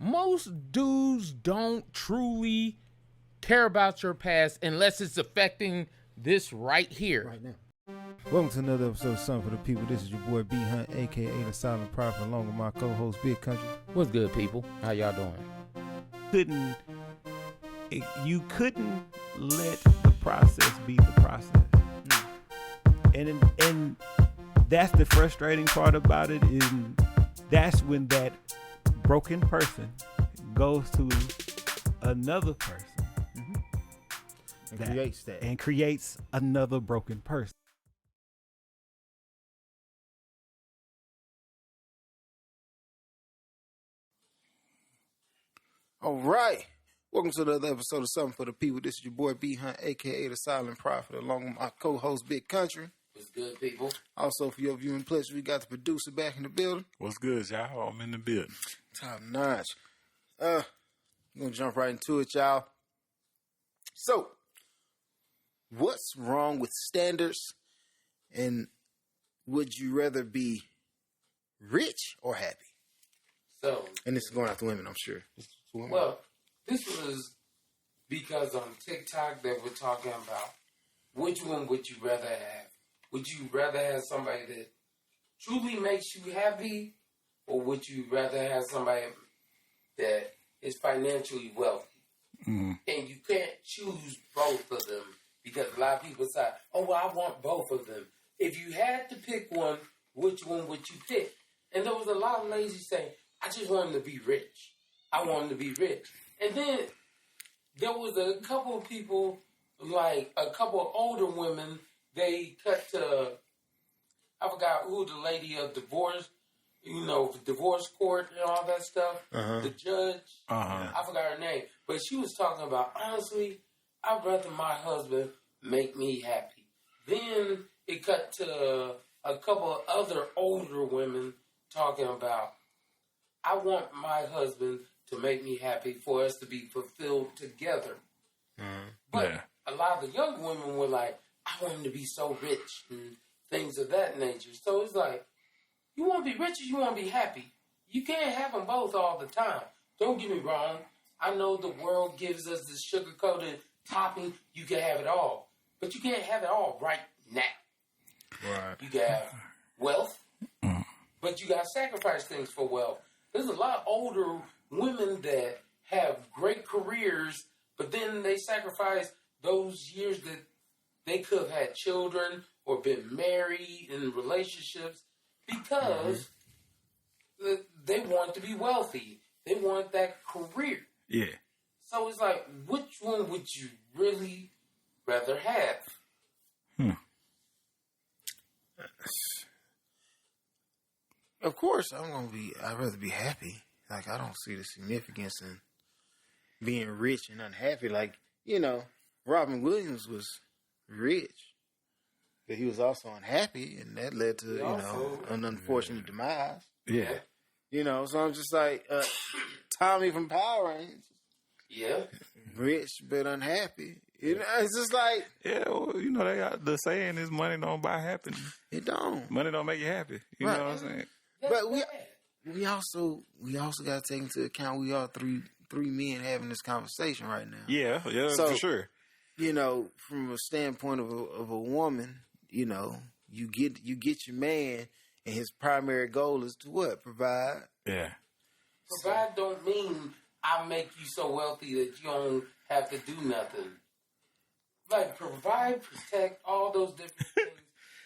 most dudes don't truly care about your past unless it's affecting this right here. Right now. Welcome to another episode of Something for the People. This is your boy B Hunt, aka the Silent Prophet, along with my co-host Big Country. What's good, people? How y'all doing? You couldn't let the process be the process. And that's the frustrating part about it, is that's when that broken person goes to another person And creates another broken person. All right. Welcome to another episode of Something for the People. This is your boy B Hunt, aka the Silent Prophet, along with my co-host Big Country. What's good, people? Also, for your viewing pleasure, we got the producer back in the building. What's good, y'all? I'm in the building. Top notch. We're gonna jump right into it, y'all. So, what's wrong with standards? And would you rather be rich or happy? So, And this is going out to women, I'm sure. Well, this was because on TikTok they were talking about which one would you rather have? Would you rather have somebody that truly makes you happy, or would you rather have somebody that is financially wealthy? Mm-hmm. And you can't choose both of them because a lot of people say, oh, well, I want both of them. If you had to pick one, which one would you pick? And there was a lot of ladies saying, I just want him to be rich. I want him to be rich. And then there was a couple of people, like a couple of older women, they cut to, I forgot who the lady of divorce, the divorce court and all that stuff, the judge, I forgot her name. But she was talking about, honestly, I'd rather my husband make me happy. Then it cut to a couple of other older women talking about, I want my husband to make me happy for us to be fulfilled together. But a lot of the young women were like, I want him to be so rich and things of that nature. So it's like, you want to be rich or you want to be happy? You can't have them both all the time. Don't get me wrong. I know the world gives us this sugar-coated topping. You can have it all. But you can't have it all right now. Right. You can have wealth, but you got to sacrifice things for wealth. There's a lot of older women that have great careers, but then they sacrifice those years that they could have had children or been married in relationships because they want to be wealthy. They want that career. Yeah. So it's like, which one would you really rather have? Of course, I'd rather be happy. Like, I don't see the significance in being rich and unhappy. Like, Robin Williams was rich, but he was also unhappy, and that led to, an unfortunate demise. Yeah. So I'm just like, Tommy from Power Rangers. Yeah. Rich, but unhappy. It's just like... Yeah, well, they got the saying is money don't buy happiness. It don't. Money don't make you happy. You know what I'm saying? That's But we also got to take into account we are three men having this conversation right now. Yeah, So, for sure. From a standpoint of a woman, you get your man, and his primary goal is to what? Provide. Yeah. Provide don't mean I make you so wealthy that you don't have to do nothing. Like, provide, protect, all those different things.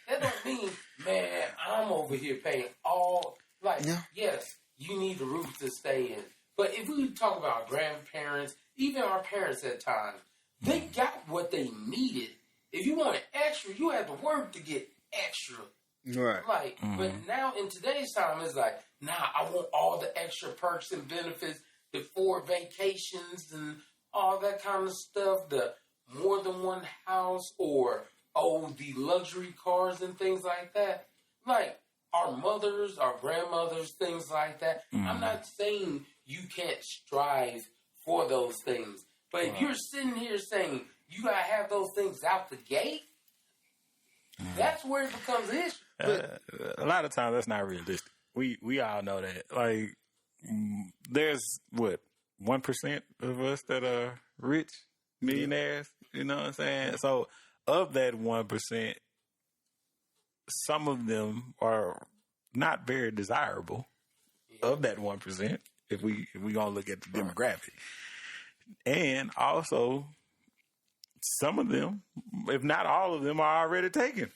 That don't mean, man, I'm over here paying all. Like, yes, you need a roof to stay in. But if we talk about our grandparents, even our parents at times, they got what they needed. If you wanted extra, you had to work to get extra. Right. Like, but now in today's time, it's like, nah, I want all the extra perks and benefits, the 4 vacations and all that kind of stuff, the more than one house, or, the luxury cars and things like that. Like, our mothers, our grandmothers, things like that. I'm not saying you can't strive for those things. But if you're sitting here saying you got to have those things out the gate, that's where it becomes an issue. A lot of times that's not realistic. We all know that. Like, there's what 1% of us that are rich millionaires. You know what I'm saying? So of that 1%, some of them are not very desirable. Of that 1%, if we gonna look at the demographic, and also some of them, if not all of them, are already taken.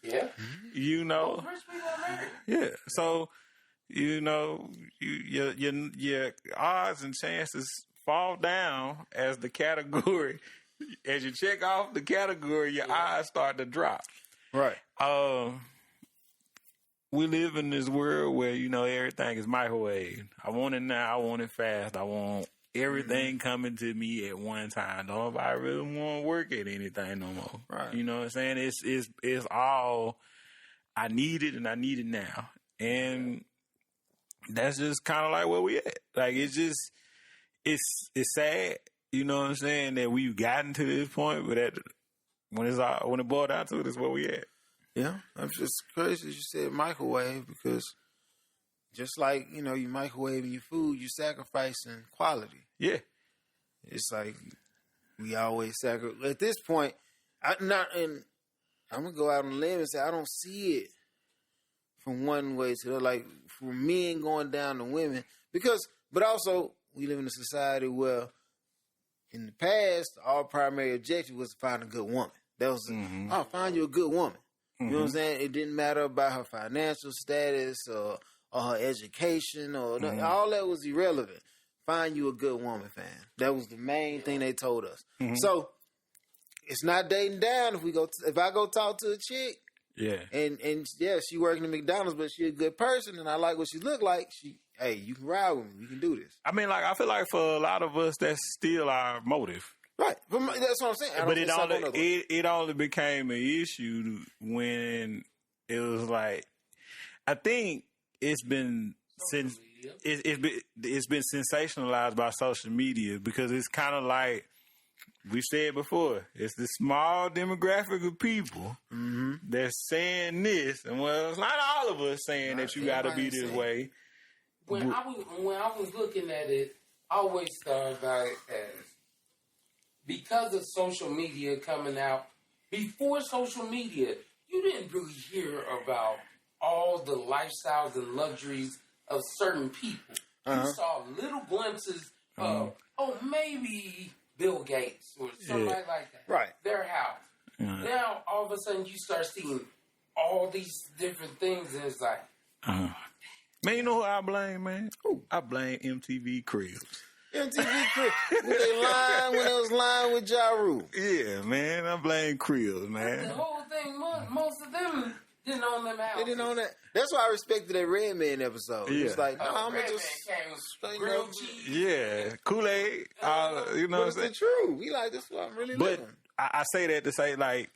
Yeah. You know. Rich people are married. Yeah. So, you know, your odds and chances fall down as the category. As you check off the category, your odds start to drop. Right. We live in this world where, you know, everything is microwave. I want it now. I want it fast. I want everything coming to me at one time. Nobody really want to work at anything no more. Right. You know what I'm saying? It's all, I need it and I need it now. And that's just kind of like where we at. Like, it's just, it's sad, you know what I'm saying, that we've gotten to this point, but when it boiled down to it, it's where we at. Yeah, I'm just crazy that you said microwave, because just like, you know, you microwaving your food, you sacrificing quality. Yeah. It's like we always sacrifice. At this point, I'm going to go out on a limb and say I don't see it from one way to the other, like from men going down to women. But also, we live in a society where in the past, our primary objective was to find a good woman. That was, find you a good woman. You know what I'm saying? It didn't matter about her financial status or her education or all that was irrelevant. Find you a good woman, fam. That was the main thing they told us. So it's not dating down if I go talk to a chick. Yeah. And yeah, she working at McDonald's, but she a good person and I like what she look like. Hey, you can ride with me. We can do this. I mean, like, I feel like for a lot of us, that's still our motive. Right. That's what I'm saying. But it only became an issue when it was like, I think it's been it's been sensationalized by social media, because it's kind of like we said before, it's the small demographic of people that's saying this, and well, it's not all of us saying that you got to be this way. When I was looking at it, I always thought about it as, because of social media coming out, before social media, you didn't really hear about all the lifestyles and luxuries of certain people. You saw little glimpses of, maybe Bill Gates or somebody like that. Right. Their house. Now, all of a sudden, you start seeing all these different things, and it's like, man, you know who I blame, man? I blame MTV Cribs. MTV Cribs. When they was lying with Ja Rule. Yeah, man, I blame Cribs, man. the whole thing, most of them didn't own them houses. They didn't own that. That's why I respected that Redman episode. Yeah. It's like, Oh, I'm Redman just came with you grilled know, cheese. Yeah, Kool-Aid, you know but what I'm it's saying? the truth. We like, this is what I'm really But living. I say that to say, like,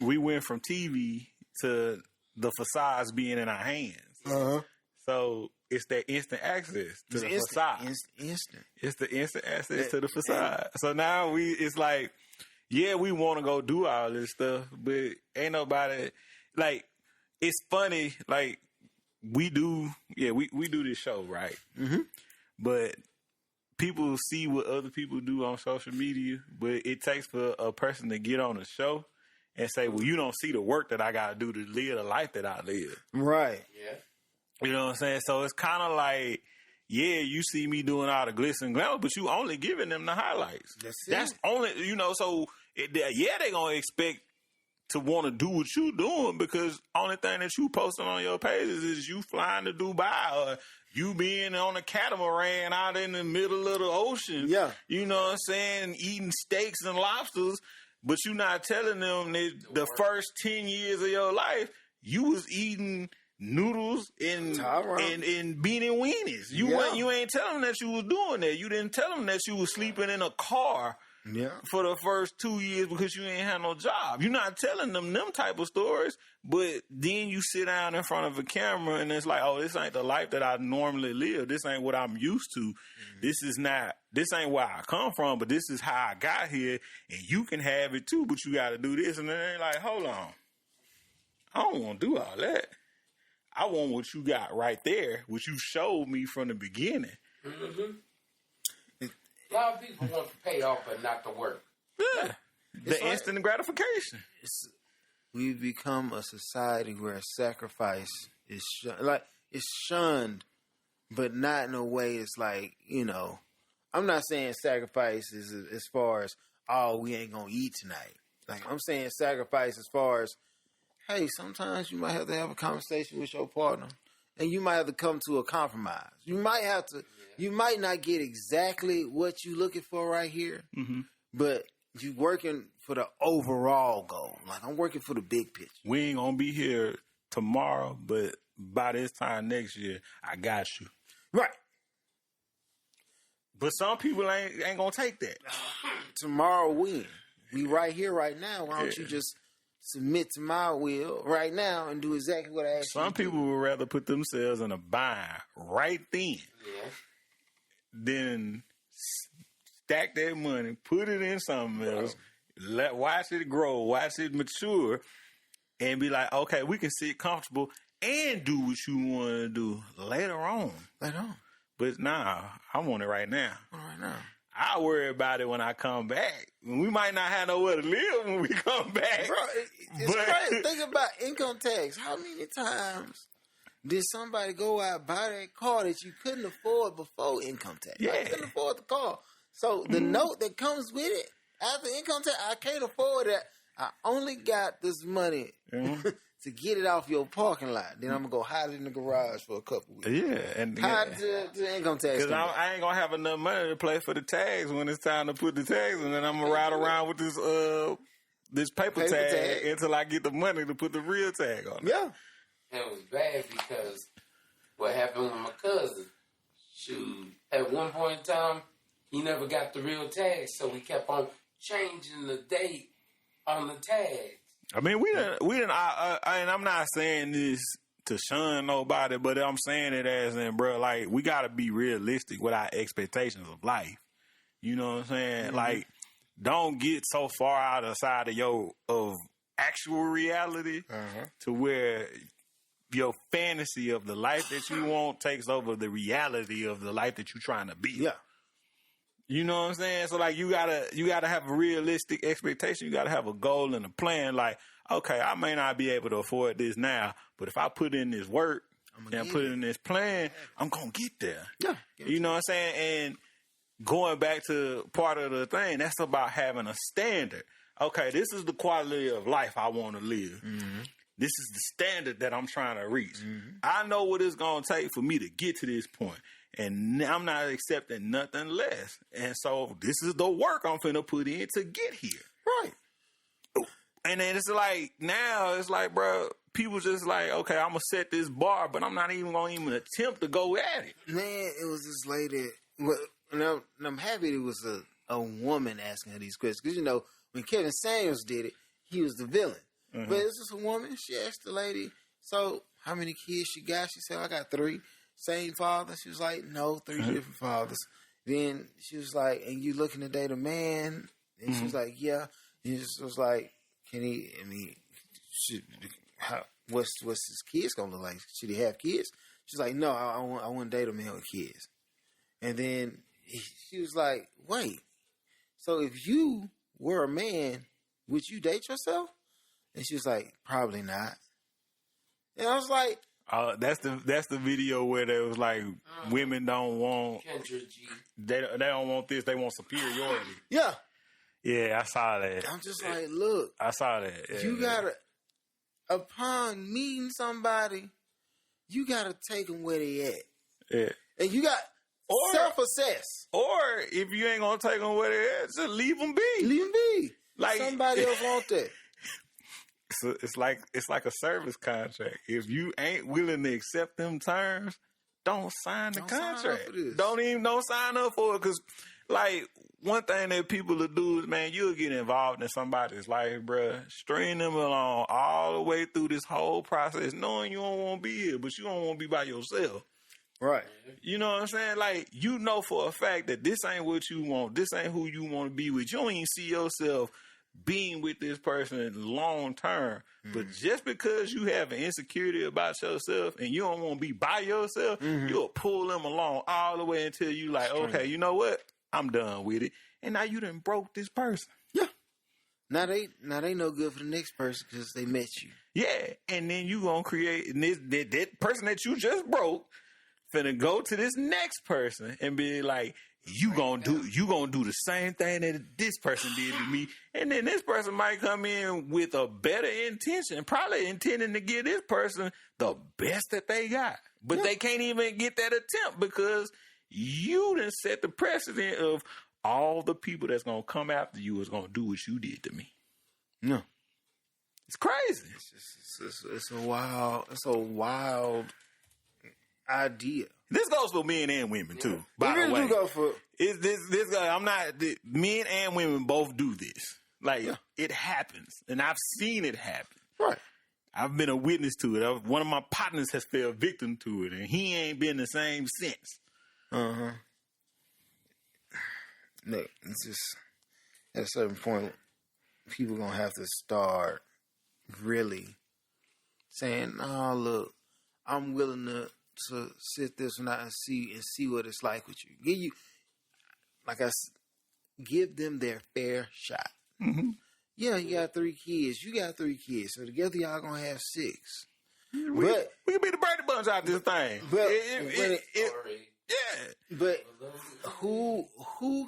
we went from TV to the facades being in our hands. So it's that instant access to the facade. Instant. It's the instant access to the facade. So now it's like, yeah, we want to go do all this stuff, but ain't nobody, like, it's funny, like, we do this show, right? But people see what other people do on social media, but it takes for a person to get on a show and say, well, you don't see the work that I got to do to live the life that I live. Right. Yeah. You know what I'm saying? So it's kind of like, yeah, you see me doing all the glitz and glamour, but you only giving them the highlights. That's only, you know, so they going to expect to want to do what you doing, because only thing that you posting on your pages is you flying to Dubai or you being on a catamaran out in the middle of the ocean. Yeah. You know what I'm saying? Eating steaks and lobsters, but you not telling them that the first 10 years of your life, you was eating noodles and beanie weenies. You ain't telling them that you was doing that. You didn't tell them that you was sleeping in a car for the first 2 years because you ain't had no job. You're not telling them type of stories, but then you sit down in front of a camera and it's like, oh, this ain't the life that I normally live. This ain't what I'm used to. This ain't where I come from, but this is how I got here, and you can have it too, but you got to do this. And then they're like, hold on. I don't want to do all that. I want what you got right there, which you showed me from the beginning. Mm-hmm. A lot of people want to pay off but not to work. Yeah. The instant gratification. We've become a society where sacrifice is it's shunned, but not in a way it's like, I'm not saying sacrifice is as far as, oh, we ain't gonna eat tonight. Like, I'm saying sacrifice as far as, hey, sometimes you might have to have a conversation with your partner and you might have to come to a compromise. You might not get exactly what you're looking for right here, but you working for the overall goal. Like, I'm working for the big picture. We ain't gonna be here tomorrow, but by this time next year, I got you. Right. But some people ain't gonna take that. Tomorrow we right here, right now. Why don't you just submit to my will right now and do exactly what I asked you to do? Some people would rather put themselves in a bind right then than stack that money, put it in something else, watch it grow, watch it mature, and be like, okay, we can sit comfortable and do what you want to do later on. But nah, I want it right now. I worry about it when I come back. We might not have nowhere to live when we come back. Bro, it's crazy. Think about income tax. How many times did somebody go out and buy that car that you couldn't afford before income tax? Yeah. I couldn't afford the car. So the note that comes with it, after income tax, I can't afford that. I only got this money to get it off your parking lot. Then I'm going to go hide it in the garage for a couple weeks. Yeah. And hide it to income tax. Because I ain't going to have enough money to play for the tags when it's time to put the tags, and then I'm going to ride around with this paper tag until I get the money to put the real tag on it. Yeah. And it was bad because what happened with my cousin, shoot, at one point in time, he never got the real tag, so we kept on changing the date on the tag. I mean, we didn't. And I'm not saying this to shun nobody, but I'm saying it as in, bro, like, we got to be realistic with our expectations of life. You know what I'm saying? Like, don't get so far outside of actual reality to where your fantasy of the life that you want takes over the reality of the life that you're trying to be. Yeah. You know what I'm saying? So, like, you gotta have a realistic expectation. You gotta have a goal and a plan. Like, okay, I may not be able to afford this now, but if I put in this work and put in this plan, I'm gonna get there. Yeah. You know what I'm saying? And going back to part of the thing, that's about having a standard. Okay, this is the quality of life I want to live. This is the standard that I'm trying to reach. I know what it's gonna take for me to get to this point. And I'm not accepting nothing less. And so this is the work I'm finna put in to get here. Right. And then it's like, now it's like, bro, people just like, okay, I'm going to set this bar, but I'm not even going to even attempt to go at it. Man, it was this lady. And I'm happy it was a woman asking her these questions. Because, when Kevin Samuels did it, he was the villain. But it was just a woman. She asked the lady, so how many kids she got? She said, I got 3. Same father? She was like, no, 3 different fathers. Then she was like, and you looking to date a man? And she was like, yeah. And she was like, what's his kids gonna look like? Should he have kids? She's like, no, I want to date a man with kids. And then she was like, wait, so if you were a man, would you date yourself? And she was like, probably not. And I was like, that's the video where there was like, women don't want they don't want this, they want superiority. Yeah. Yeah, I saw that. I'm just like, look, I saw that. Yeah, you gotta, upon meeting somebody, you gotta take them where they at. Yeah. And you got self-assess. Or if you ain't gonna take them where they at, just leave them be. Leave them be. Like, somebody else want that. So it's like a service contract. If you ain't willing to accept them terms, don't sign the contract. Don't sign up for it. Because, like, one thing that people will do is, man, you'll get involved in somebody's life, bruh. String them along all the way through this whole process, knowing you don't want to be here, but you don't want to be by yourself. Right. You know what I'm saying? Like, you know for a fact that this ain't what you want. This ain't who you want to be with. You don't even see yourself being with this person long term. But just because you have an insecurity about yourself and you don't want to be by yourself, you'll pull them along all the way until you like, okay, you know what? I'm done with it. And now you done broke this person. Yeah. Now they no good for the next person because they met you. Yeah. And then you gonna create that person that you just broke finna go to this next person and be like, you gonna do the same thing that this person did to me. And then this person might come in with a better intention, probably intending to give this person the best that they got. But they can't even get that attempt because you done set the precedent of all the people that's gonna come after you is gonna do what you did to me. No. It's crazy. It's a wild idea. This goes for men and women too. By really the way, do go for this guy. I'm not. Men and women both do this. Like it happens, and I've seen it happen. Right. I've been a witness to it. One of my partners has fell victim to it, and he ain't been the same since. Look, it's just at a certain point, people gonna have to start really saying, "Oh, look, I'm willing to sit this one out and see what it's like with you." Give them their fair shot. Yeah, you got 3 kids. You got 3 kids, so together y'all gonna have 6. We can be the Brady Bunch out this thing. But who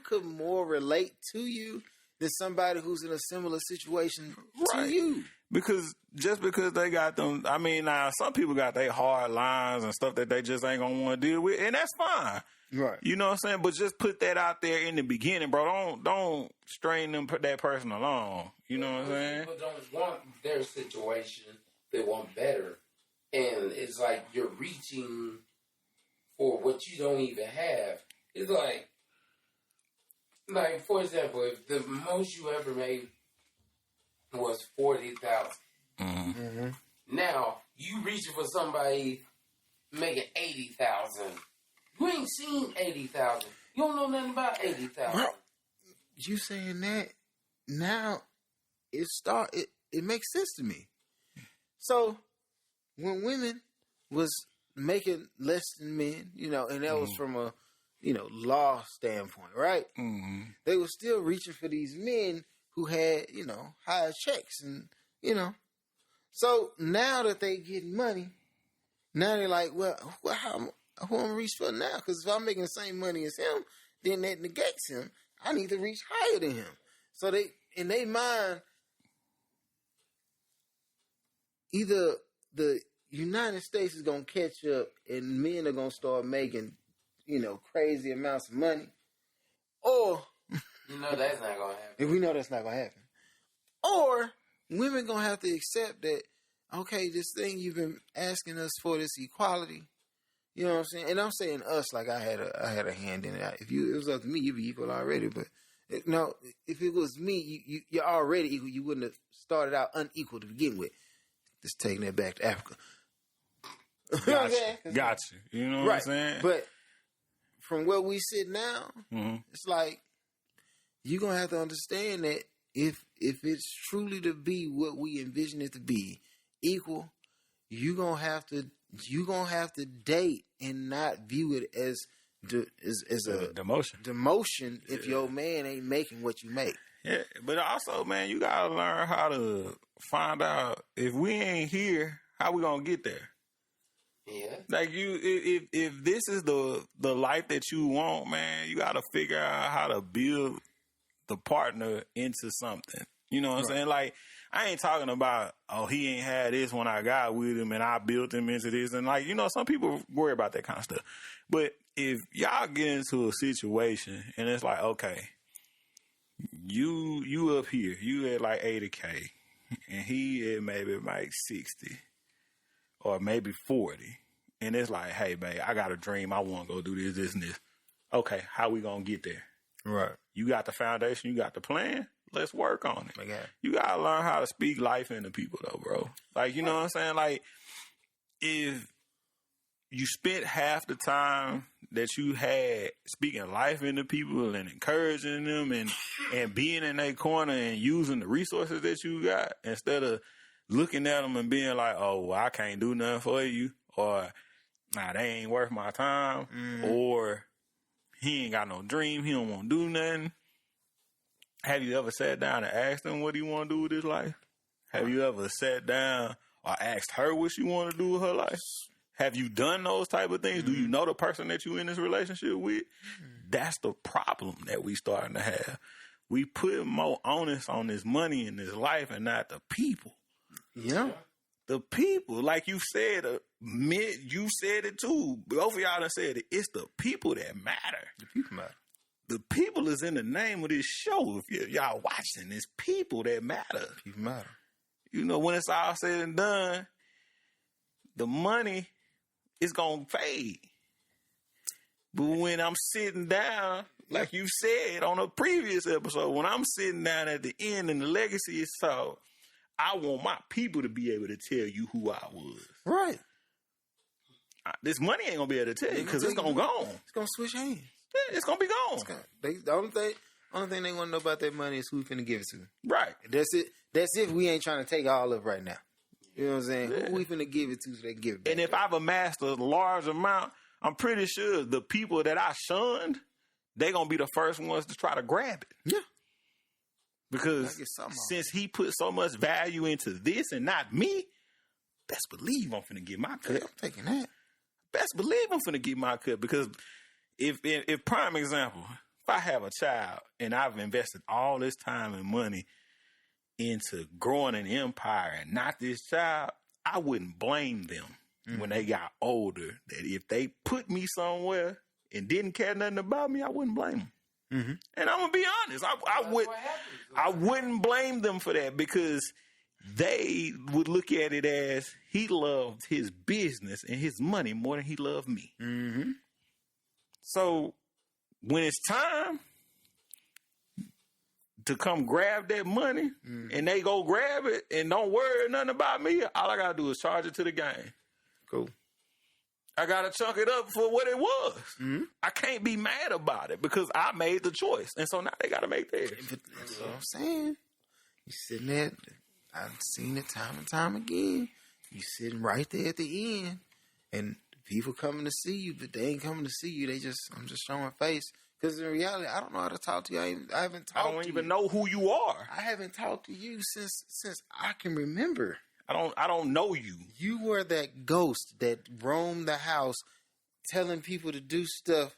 could more relate to you than somebody who's in a similar situation to you? Because just because they got them, I mean, now some people got their hard lines and stuff that they just ain't gonna want to deal with, and that's fine. Right. You know what I'm saying? But just put that out there in the beginning, bro. Don't strain that person along. You know what I'm saying? People don't want their situation. They want better. And it's like you're reaching for what you don't even have. It's like for example, if the most you ever made was 40,000. Now you reaching for somebody making 80,000. You ain't seen 80,000. You don't know nothing about 80,000. You saying that now? It makes sense to me. So when women was making less than men, and that was from a law standpoint, right? They were still reaching for these men who had higher checks, and So now that they getting money, now they're like, well, who am I gonna reach for now? Because if I'm making the same money as him, then that negates him. I need to reach higher than him. So they, in their mind, either the United States is gonna catch up and men are gonna start making, crazy amounts of money, or that's not gonna happen. And we know that's not gonna happen. Or women gonna have to accept that, okay, this thing you've been asking us for, this equality, you know what I'm saying? And I'm saying us like I had a hand in it. If it was up to me, you'd be equal already. But no, if it was me, you're already equal. You wouldn't have started out unequal to begin with. Just taking that back to Africa. Gotcha. You know what I'm saying? But from where we sit now, it's like you're gonna have to understand that if it's truly to be what we envision it to be, equal, you're gonna have to date and not view it as a demotion if your man ain't making what you make. Yeah, but also, man, you gotta learn how to find out if we ain't here, how we gonna get there. Yeah. Like if this is the life that you want, man, you gotta figure out how to build the partner into something. You know what I'm saying? Like, I ain't talking about, he ain't had this when I got with him and I built him into this. And like, some people worry about that kind of stuff. But if y'all get into a situation and it's like, okay, you up here, you at like 80K and he at maybe like 60 or maybe 40. And it's like, hey, babe, I got a dream. I want to go do this, this, and this. Okay, how we going to get there? Right. You got the foundation. You got the plan. Let's work on it. Okay. You got to learn how to speak life into people, though, bro. Like, you know what I'm saying? Like, if you spent half the time that you had speaking life into people and encouraging them and being in their corner and using the resources that you got instead of looking at them and being like, oh, well, I can't do nothing for you, or nah, they ain't worth my time, or he ain't got no dream, he don't want to do nothing. Have you ever sat down and asked him what he want to do with his life? Have you ever sat down or asked her what she want to do with her life? Have you done those type of things? Do you know the person that you in this relationship with? That's the problem that we starting to have. We put more onus on this money and this life and not the people. Yeah. The people, like you said, you said it too. Both of y'all done said it. It's the people that matter. The people matter. The people is in the name of this show. If y'all watching, it's people that matter. People matter. You know, when it's all said and done, the money is going to fade. But when I'm sitting down, like you said on a previous episode, when I'm sitting down at the end and the legacy is solved, I want my people to be able to tell you who I was. Right. This money ain't going to be able to tell you because it's going to go. It's going to switch hands. Yeah, it's going to be gone. The only thing they want to know about that money is who we finna give it to. Right. That's it. That's if we ain't trying to take all of it right now. You know what I'm saying? Yeah. Who we finna give it to so they can give it back. And if I've amassed a large amount, I'm pretty sure the people that I shunned, they're going to be the first ones to try to grab it. Yeah. Because since he put so much value into this and not me, best believe I'm finna get my cut. Yeah, I'm taking that. Best believe I'm finna get my cut. Because if prime example, if I have a child and I've invested all this time and money into growing an empire and not this child, I wouldn't blame them when they got older. That if they put me somewhere and didn't care nothing about me, I wouldn't blame them. Mm-hmm. And I'm gonna be honest, I wouldn't blame them for that because they would look at it as he loved his business and his money more than he loved me. Mm-hmm. So when it's time to come grab that money and they go grab it and don't worry nothing about me, all I gotta do is charge it to the game. Cool. I gotta chunk it up for what it was. Mm-hmm. I can't be mad about it because I made the choice, and so now they gotta make theirs. But that's what I'm saying. You sitting there. I've seen it time and time again. You sitting right there at the end, and people coming to see you, but they ain't coming to see you. I'm just showing face. Because in reality, I don't know how to talk to you. I haven't talked to you. I don't even know who you are. I haven't talked to you since I can remember. I don't know you. You were that ghost that roamed the house telling people to do stuff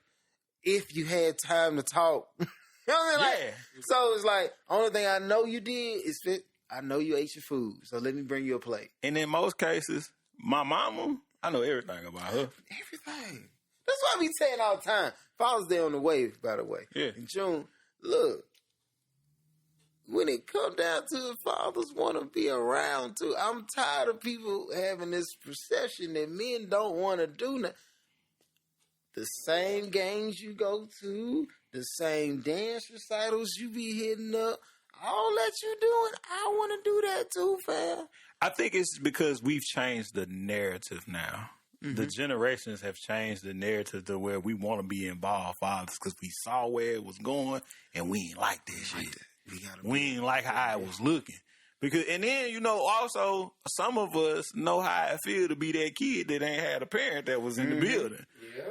if you had time to talk. You know what I mean? Yeah. So it's like, only thing I know you did is I know you ate your food, so let me bring you a plate. And in most cases, my mama, I know everything about her. Everything. That's what I be saying all the time. Father's Day on the way, by the way. Yeah. In June, look. When it come down to it, fathers want to be around too. I'm tired of people having this perception that men don't want to do nothing. The same games you go to, the same dance recitals you be hitting up, all that you doing, I want to do that too, fam. I think it's because we've changed the narrative now. Mm-hmm. The generations have changed the narrative to where we want to be involved fathers because we saw where it was going and we ain't like that shit. We ain't like how it was looking. Because, and then, also, some of us know how it feel to be that kid that ain't had a parent that was in the building. Yeah.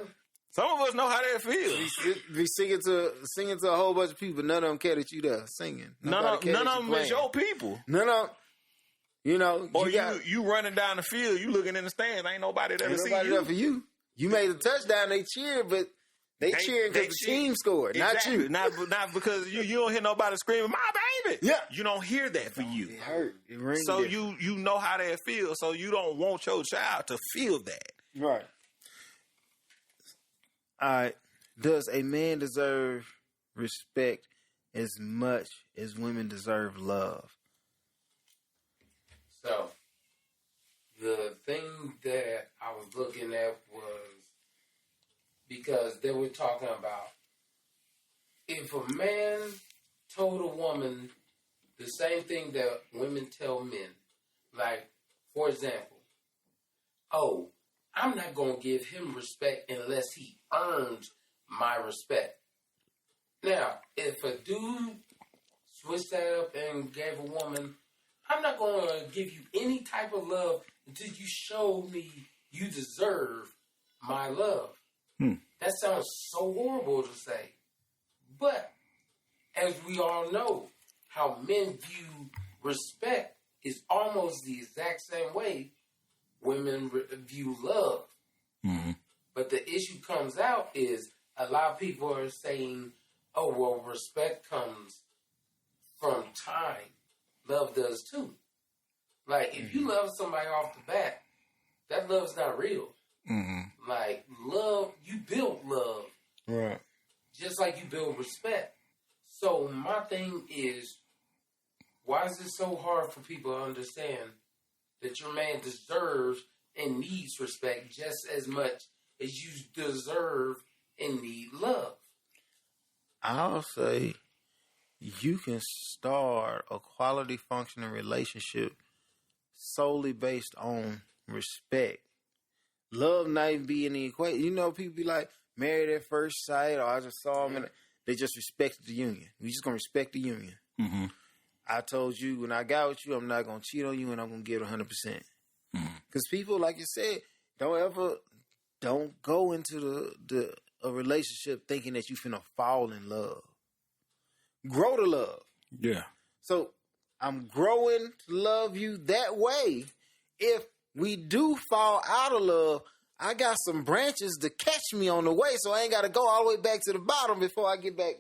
Some of us know how that feels. Be singing to a whole bunch of people. None of them care that you there singing. None of them is your people. None of them. Or you running down the field, you looking in the stands, ain't nobody there to see you. Nobody there for you. You made a touchdown, they cheered, but they cheering because the team scored, exactly. not you. Not because you don't hear nobody screaming, "My baby!" Yeah, you don't hear that for you. It hurt. It rings. So you know how that feels. So you don't want your child to feel that. Right. All right. Does a man deserve respect as much as women deserve love? So the thing that I was looking at was, because they were talking about if a man told a woman the same thing that women tell men, like, for example, oh, I'm not going to give him respect unless he earns my respect. Now, if a dude switched that up and gave a woman, I'm not going to give you any type of love until you show me you deserve my love. That sounds so horrible to say. But, as we all know, how men view respect is almost the exact same way women view love. Mm-hmm. But the issue comes out is a lot of people are saying, oh, well, respect comes from time. Love does too. Like, if you love somebody off the bat, that love's not real. Mm-hmm. Like, love, you build love. Right. Just like you build respect. So, my thing is, why is it so hard for people to understand that your man deserves and needs respect just as much as you deserve and need love? I'll say you can start a quality functioning relationship solely based on respect. Love not even be in the equation. You know, people be like, married at first sight, or I just saw them and they just respected the union. We just gonna respect the union. Mm-hmm. I told you when I got with you, I'm not gonna cheat on you and I'm gonna give it 100%. Because people, like you said, don't go into a relationship thinking that you finna fall in love. Grow to love. Yeah. So I'm growing to love you that way. If we do fall out of love, I got some branches to catch me on the way, so I ain't got to go all the way back to the bottom before I get back.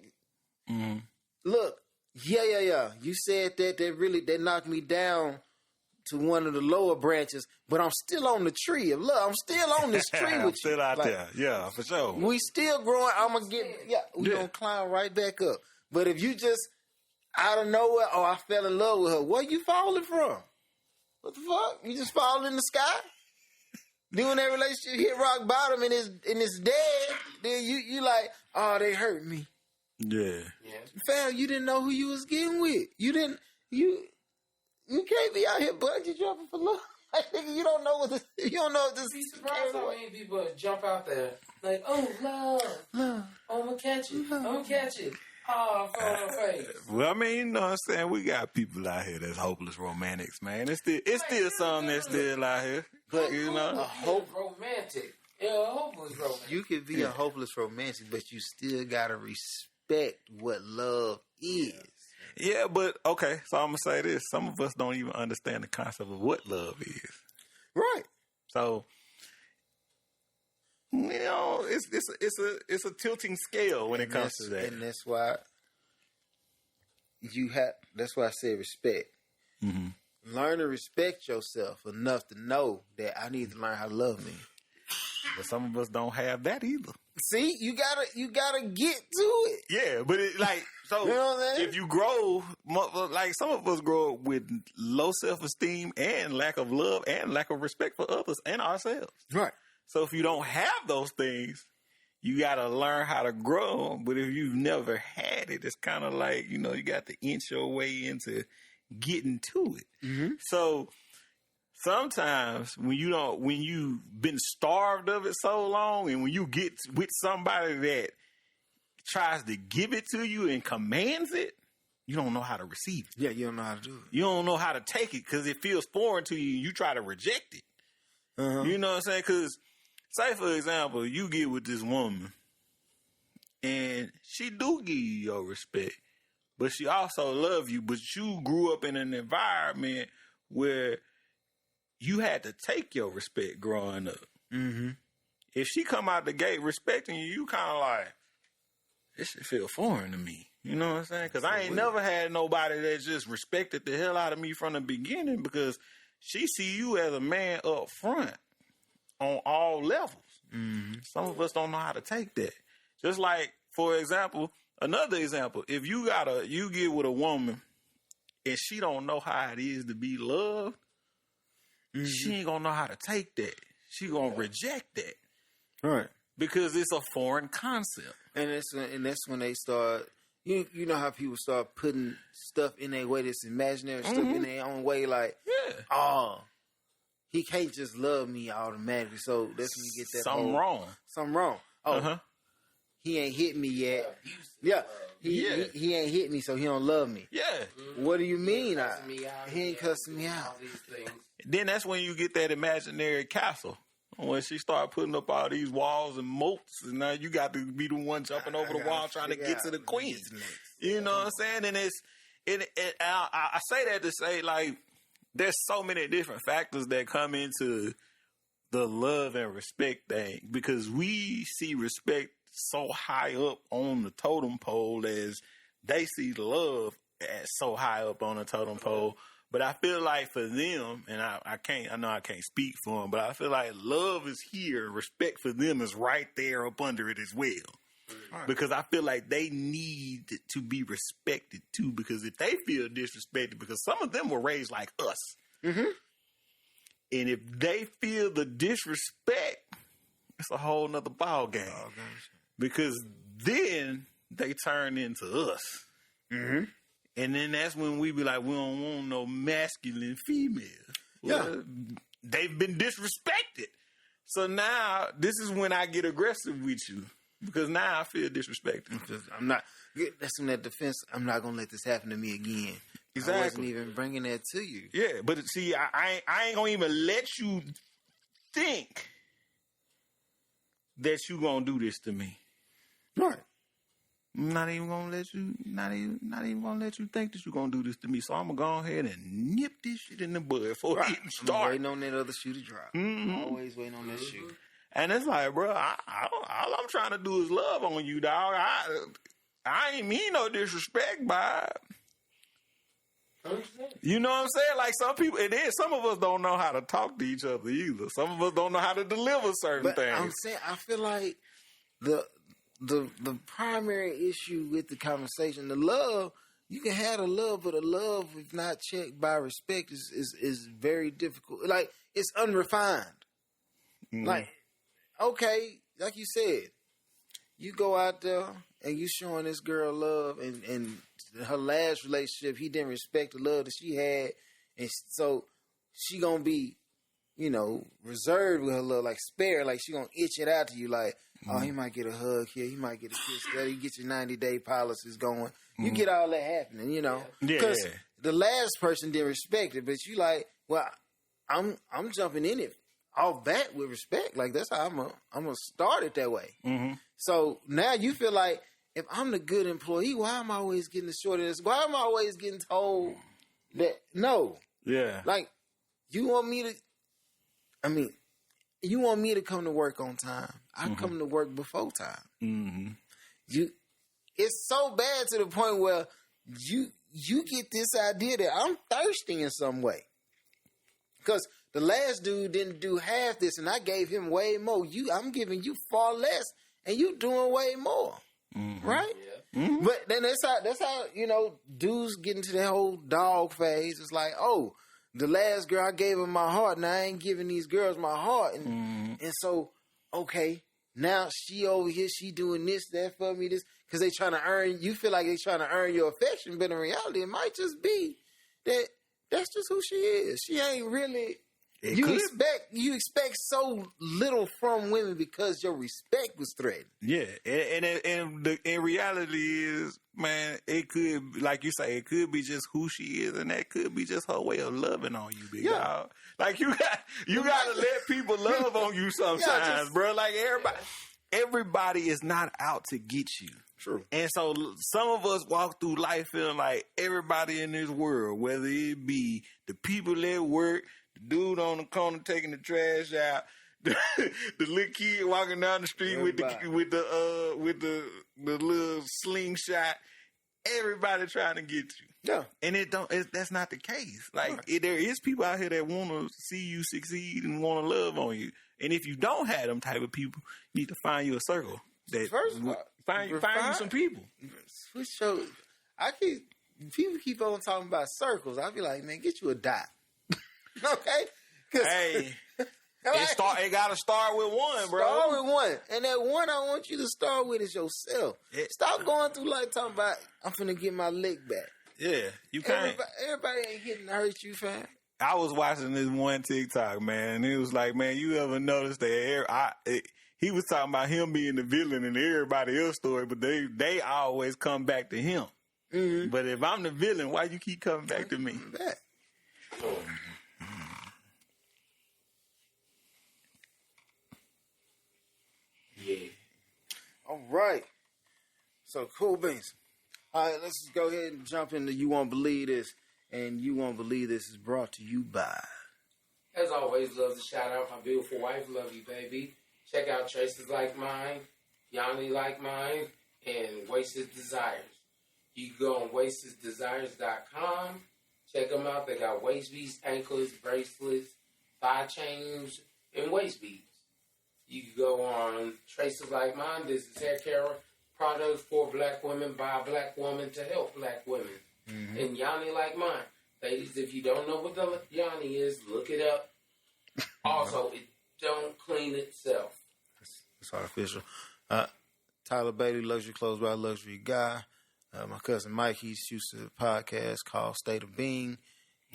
Mm-hmm. Look, yeah. You said that knocked me down to one of the lower branches, but I'm still on the tree of love. I'm still on this tree with you. Still out there. Yeah, for sure. We still growing. I'm going to we going to climb right back up. But if you just, out of nowhere, oh, I fell in love with her, where you falling from? What the fuck? You just fall in the sky? Then when that relationship hit rock bottom and it's dead, then you like, oh, they hurt me. Yeah. Fam, you didn't know who you was getting with. You can't be out here bungee jumping for love. Like, nigga, you don't know if this Be surprised how many people jump out there like, oh, love. Oh, I'm gonna catch it. Oh, I fell on my face. Well, I mean, you know what I'm saying? We got people out here that's hopeless romantics, man. It's still some that's still out here. But you know, romantic. Yeah, a hopeless romantic. You could be a hopeless romantic, but you still gotta respect what love is. yeah, but okay. So I'm gonna say this: some of us don't even understand the concept of what love is. Right. So, you know, it's a tilting scale when it comes to that. And that's why that's why I say respect. Mm-hmm. Learn to respect yourself enough to know that I need to learn how to love me. But some of us don't have that either. See, you gotta get to it. Yeah, but it, like, so You know what I'm saying? if you grow, like some of us grow up with low self-esteem and lack of love and lack of respect for others and ourselves. Right. So if you don't have those things, you got to learn how to grow. But if you've never had it, it's kind of like, you know, you got to inch your way into getting to it. Mm-hmm. So sometimes when you've been starved of it so long, and when you get with somebody that tries to give it to you and commands it, you don't know how to receive it. Yeah, you don't know how to do it. You don't know how to take it because it feels foreign to you. You try to reject it. Uh-huh. You know what I'm saying? Because, say for example, you get with this woman and she do give you your respect, but she also love you, but you grew up in an environment where you had to take your respect growing up. Mm-hmm. If she come out the gate respecting you, you kind of like, this shit feel foreign to me. You know what I'm saying? Because I ain't never had nobody that just respected the hell out of me from the beginning, because she see you as a man up front on all levels. Mm-hmm. Some of us don't know how to take that. Just like, for example, another example, if you get with a woman and she don't know how it is to be loved, she ain't gonna know how to take that. She gonna reject that. Right. Because it's a foreign concept. And that's when they start. You know how people start putting stuff in their way that's imaginary stuff in their own way, like, Yeah. oh, he can't just love me automatically. So that's when you get that Something wrong. Something wrong. Oh, he ain't hit me yet. Yeah. He ain't hit me, so he don't love me. Yeah. What do you mean? He ain't cussing me out. Then that's when you get that imaginary castle. When she start putting up all these walls and moats, and now you got to be the one jumping over the wall trying to get to the queen. You know what I'm saying? And I say that to say, like, there's so many different factors that come into the love and respect thing, because we see respect so high up on the totem pole as they see love as so high up on the totem pole. But I feel like for them, and I know I can't speak for them, but I feel like love is here. Respect for them is right there up under it as well. Right. Because I feel like they need to be respected too. Because if they feel disrespected, because some of them were raised like us. Mm-hmm. And if they feel the disrespect, it's a whole nother ball game. Because then they turn into us. Mm-hmm. And then that's when we be like, we don't want no masculine female. Well, they've been disrespected. So now this is when I get aggressive with you, because now I feel disrespected. I'm not. That's in that defense. I'm not gonna let this happen to me again. Exactly. I wasn't even bringing that to you. Yeah, but see, I ain't gonna even let you think that you gonna do this to me. Right. I'm not even gonna let you, not even gonna let you think that you're gonna do this to me. So I'm gonna go ahead and nip this shit in the bud before it even start. I'm waiting on that other shoe to drop. Mm-hmm. Always waiting on that shoe. And it's like, bro, all I'm trying to do is love on you, dog. I ain't mean no disrespect by it. You know what I'm saying? Like some people, it is. Some of us don't know how to talk to each other either. Some of us don't know how to deliver certain things. I'm saying, I feel like the primary issue with the conversation, the love, you can have the love, but the love, if not checked by respect, is very difficult. Like, it's unrefined. Mm-hmm. Like, okay, like you said, you go out there and you showing this girl love, and her last relationship, he didn't respect the love that she had, and so she gonna be, reserved with her love, like spare, like she gonna itch it out to you, like, oh, he might get a hug here, he might get a kiss there, you get your 90-day policies going, you get all that happening, because the last person didn't respect it, but you like, well, I'm jumping in it off bat with respect, like that's how I'm gonna start it that way. Mm-hmm. So now you feel like, if I'm the good employee, why am I always getting the short of this? Why am I always getting told that no? Yeah, like you want me to come to work on time. I come to work before time. Mm-hmm. It's so bad to the point where you get this idea that I'm thirsty in some way. Because the last dude didn't do half this, and I gave him way more. I'm giving you far less, and you doing way more. Mm-hmm. Right? Yeah. Mm-hmm. But then that's how dudes get into that whole dog phase. It's like, oh, the last girl I gave her my heart, now I ain't giving these girls my heart. And so, okay, now she over here, she doing this, that for me, this, because they trying to earn, you feel like they trying to earn your affection, but in reality, it might just be that that's just who she is. She ain't really... You expect so little from women because your respect was threatened. Yeah, and the reality is, man, it could, like you say, it could be just who she is, and that could be just her way of loving on you, big dog. Like you gotta let people love on you sometimes, bro. Like everybody is not out to get you. True. And so some of us walk through life feeling like everybody in this world, whether it be the people at work, the dude on the corner taking the trash out, the little kid walking down the street with the little slingshot, everybody trying to get you. Yeah. And that's not the case. Like there is people out here that want to see you succeed and want to love on you. And if you don't have them type of people, you need to find you a circle. Find you some people. People keep on talking about circles. I be like, man, get you a dot. Okay? Hey, it got to start with one, bro. Start with one. And that one I want you to start with is yourself. Stop going through life talking about, I'm finna get my lick back. Yeah, you can't. Everybody ain't hitting to hurt you, fam. I was watching this one TikTok, man, and it was like, man, you ever noticed that he was talking about him being the villain in everybody else's story, but they always come back to him. Mm-hmm. But if I'm the villain, why you keep coming back to me? Yeah. All right. So, cool beans. All right, let's just go ahead and jump into You Won't Believe This. And You Won't Believe This is brought to you by... As always, love to shout out my beautiful wife. Love you, baby. Check out Traces Like Mine, Yanni Like Mine, and Wasted Desires. You can go on wastedesires.com. Check them out. They got waist beads, anklets, bracelets, thigh chains, and waist beads. You can go on Traces Like Mine. This is hair care products for black women by a black woman to help black women. Mm-hmm. And Yanni Like Mine. Ladies, if you don't know what the Yanni is, look it up. Also, it don't clean itself. It's artificial. Tyler Bailey, Luxury Clothes by Luxury Guy. My cousin Mike, he shoots a podcast called State of Being.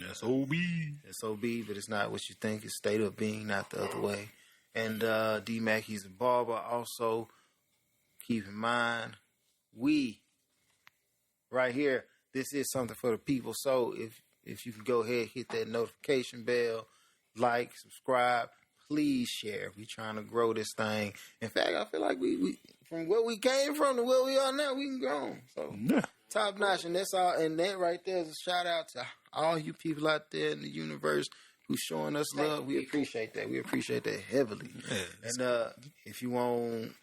S.O.B. S.O.B., but it's not what you think. It's State of Being, not the other way. And D-Mac, he's a barber. Also, keep in mind, we, right here, this is something for the people. So if you can go ahead, hit that notification bell, like, subscribe, please share. We trying to grow this thing. In fact, I feel like we from where we came from to where we are now, we can grow. So top notch, and that's all. And that right there is a shout out to all you people out there in the universe who's showing us love. We appreciate that. We appreciate that heavily. Yes. And if you want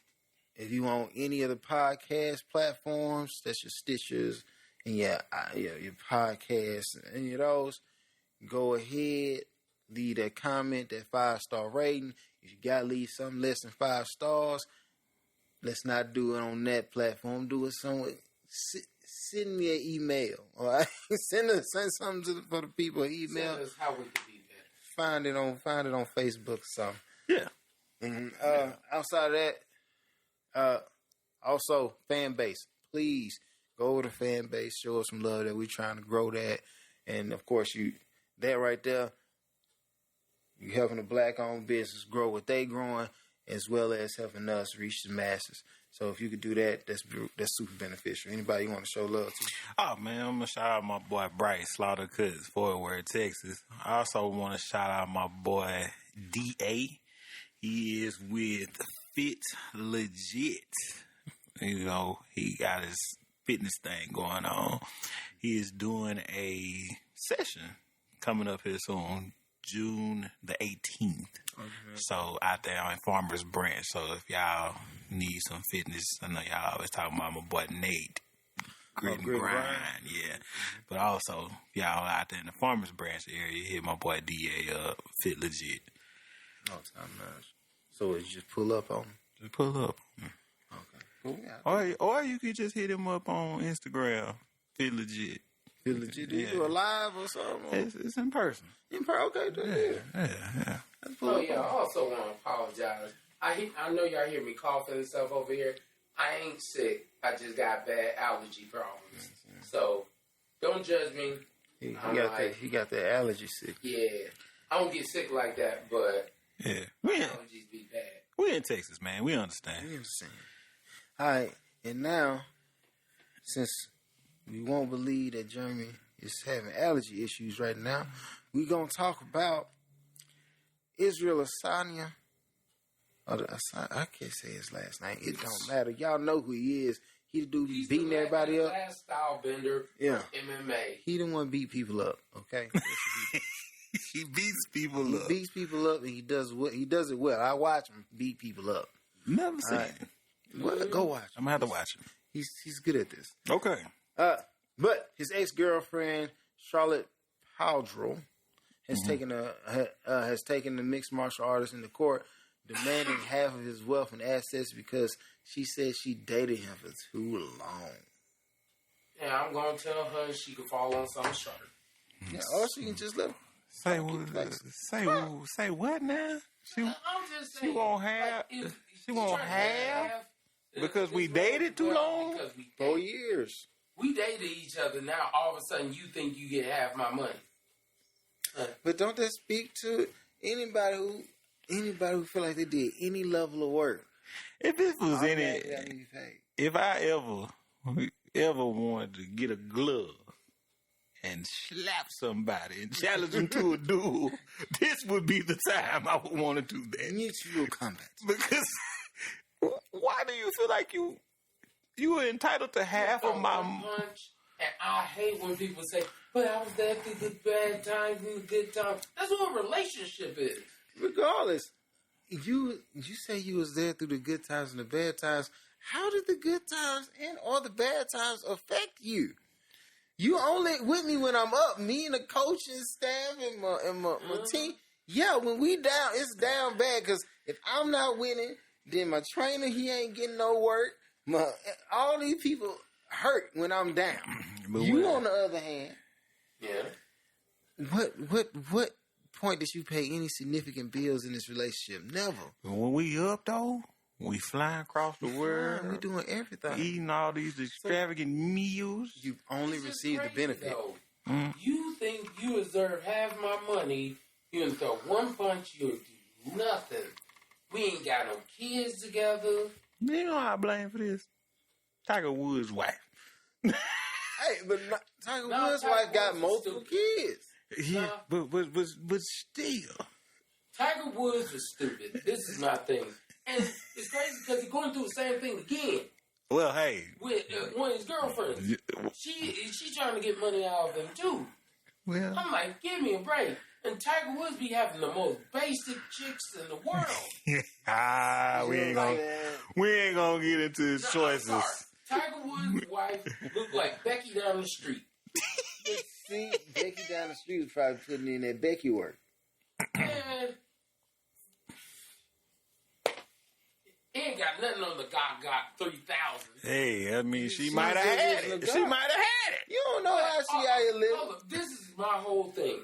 any of the podcast platforms, that's your Stitchers and your podcasts, any of those, go ahead, leave that comment, that 5-star rating. If you got to leave something less than 5 stars, let's not do it on that platform. Do it somewhere. Send me an email, all right? send something for the people. Email. Send us how we can be better. Find it on Facebook or something. Yeah. And outside of that, also fan base. Please go over to fan base. Show us some love that we're trying to grow that. And of course, that right there, you helping a black-owned business grow what they growing, as well as helping us reach the masses. So if you could do that, that's super beneficial. Anybody you want to show love to? Oh, man, I'm going to shout out my boy Bryce, Slaughter Cuts, Fort Worth, Texas. I also want to shout out my boy D.A. He is with Fit Legit. You know, he got his fitness thing going on. He is doing a session coming up here soon, June the 18th. Okay. So out there on Farmers Branch. So if y'all need some fitness, I know y'all always talking about my boy Nate. Grit and grind, yeah. But also, if y'all out there in the Farmers Branch area, hit my boy DA up, Fit Legit. Oh, time nice. So it's just pull up on him? Just pull up. Okay. Cool. Yeah. Or you could just hit him up on Instagram, Fit Legit. Fit Legit. Do you do a live or something? It's in person. Okay. Yeah. Oh, yeah. I also want to apologize. I know y'all hear me coughing and stuff over here. I ain't sick. I just got bad allergy problems. So don't judge me. He got that allergy sick. Yeah. I don't get sick like that, but allergies be bad. We in Texas, man. We understand. All right. And now, since we won't believe that Jeremy is having allergy issues right now, we're going to talk about Israel Adesanya. I can't say his last name. It don't matter. Y'all know who he is. He the dude who's beating everybody up. Last style bender from MMA. He the one beat people up, okay? He beats people up. He beats people up, and he does it well. I watch him beat people up. Never seen it. Well, go watch him. I'm going to have to watch him. He's good at this. Okay. But his ex-girlfriend, Charlotte Powdrell, has taken the mixed martial artist into court, demanding half of his wealth and assets because she said she dated him for too long. Yeah, I'm going to tell her she can fall on some shirt. Yeah, or she can just let him. Say what now? I'm just saying. She won't have. She won't have because we dated too long. 4 years. We dated each other. Now all of a sudden you think you get half my money. But don't that speak to anybody who feel like they did any level of work? If this was Automatically any, gotta be paid. if I ever wanted to get a glove and slap somebody and challenge them to a duel, this would be the time I would want to do that. Mutual combat. Because why do you feel like you are entitled to half of my punch? And I hate when people say, "But I was there through the bad times and the good times." That's what a relationship is. Regardless, you say you was there through the good times and the bad times. How did the good times and or the bad times affect you? You only with me when I'm up. Me and the coaching staff and my team. Yeah, when we down, it's down bad. Because if I'm not winning, then my trainer, he ain't getting no work. All these people hurt when I'm down. You, on the other hand, what point did you pay any significant bills in this relationship? Never. When we up though, we flying across the world. We doing everything. Eating all these extravagant meals. You only receive the benefit. You think you deserve half my money? You can throw one punch, you'll do nothing. We ain't got no kids together. You know how I blame for this? Tiger Woods' wife. Hey, but Tiger Woods' wife got multiple kids. Yeah, but still. Tiger Woods was stupid. This is my thing. And it's crazy because he's going through the same thing again. Well, hey. With one of his girlfriends. She trying to get money out of him, too. Well, I'm like, give me a break. And Tiger Woods be having the most basic chicks in the world. we ain't gonna get into his choices. Tiger Woods' wife looked like Becky down the street. See, Becky down the street was probably putting in that Becky work. Man, he ain't got nothing on the got 3,000. Hey, I mean, she might have had it. She might have had it. You don't know how she out here living. This is my whole thing.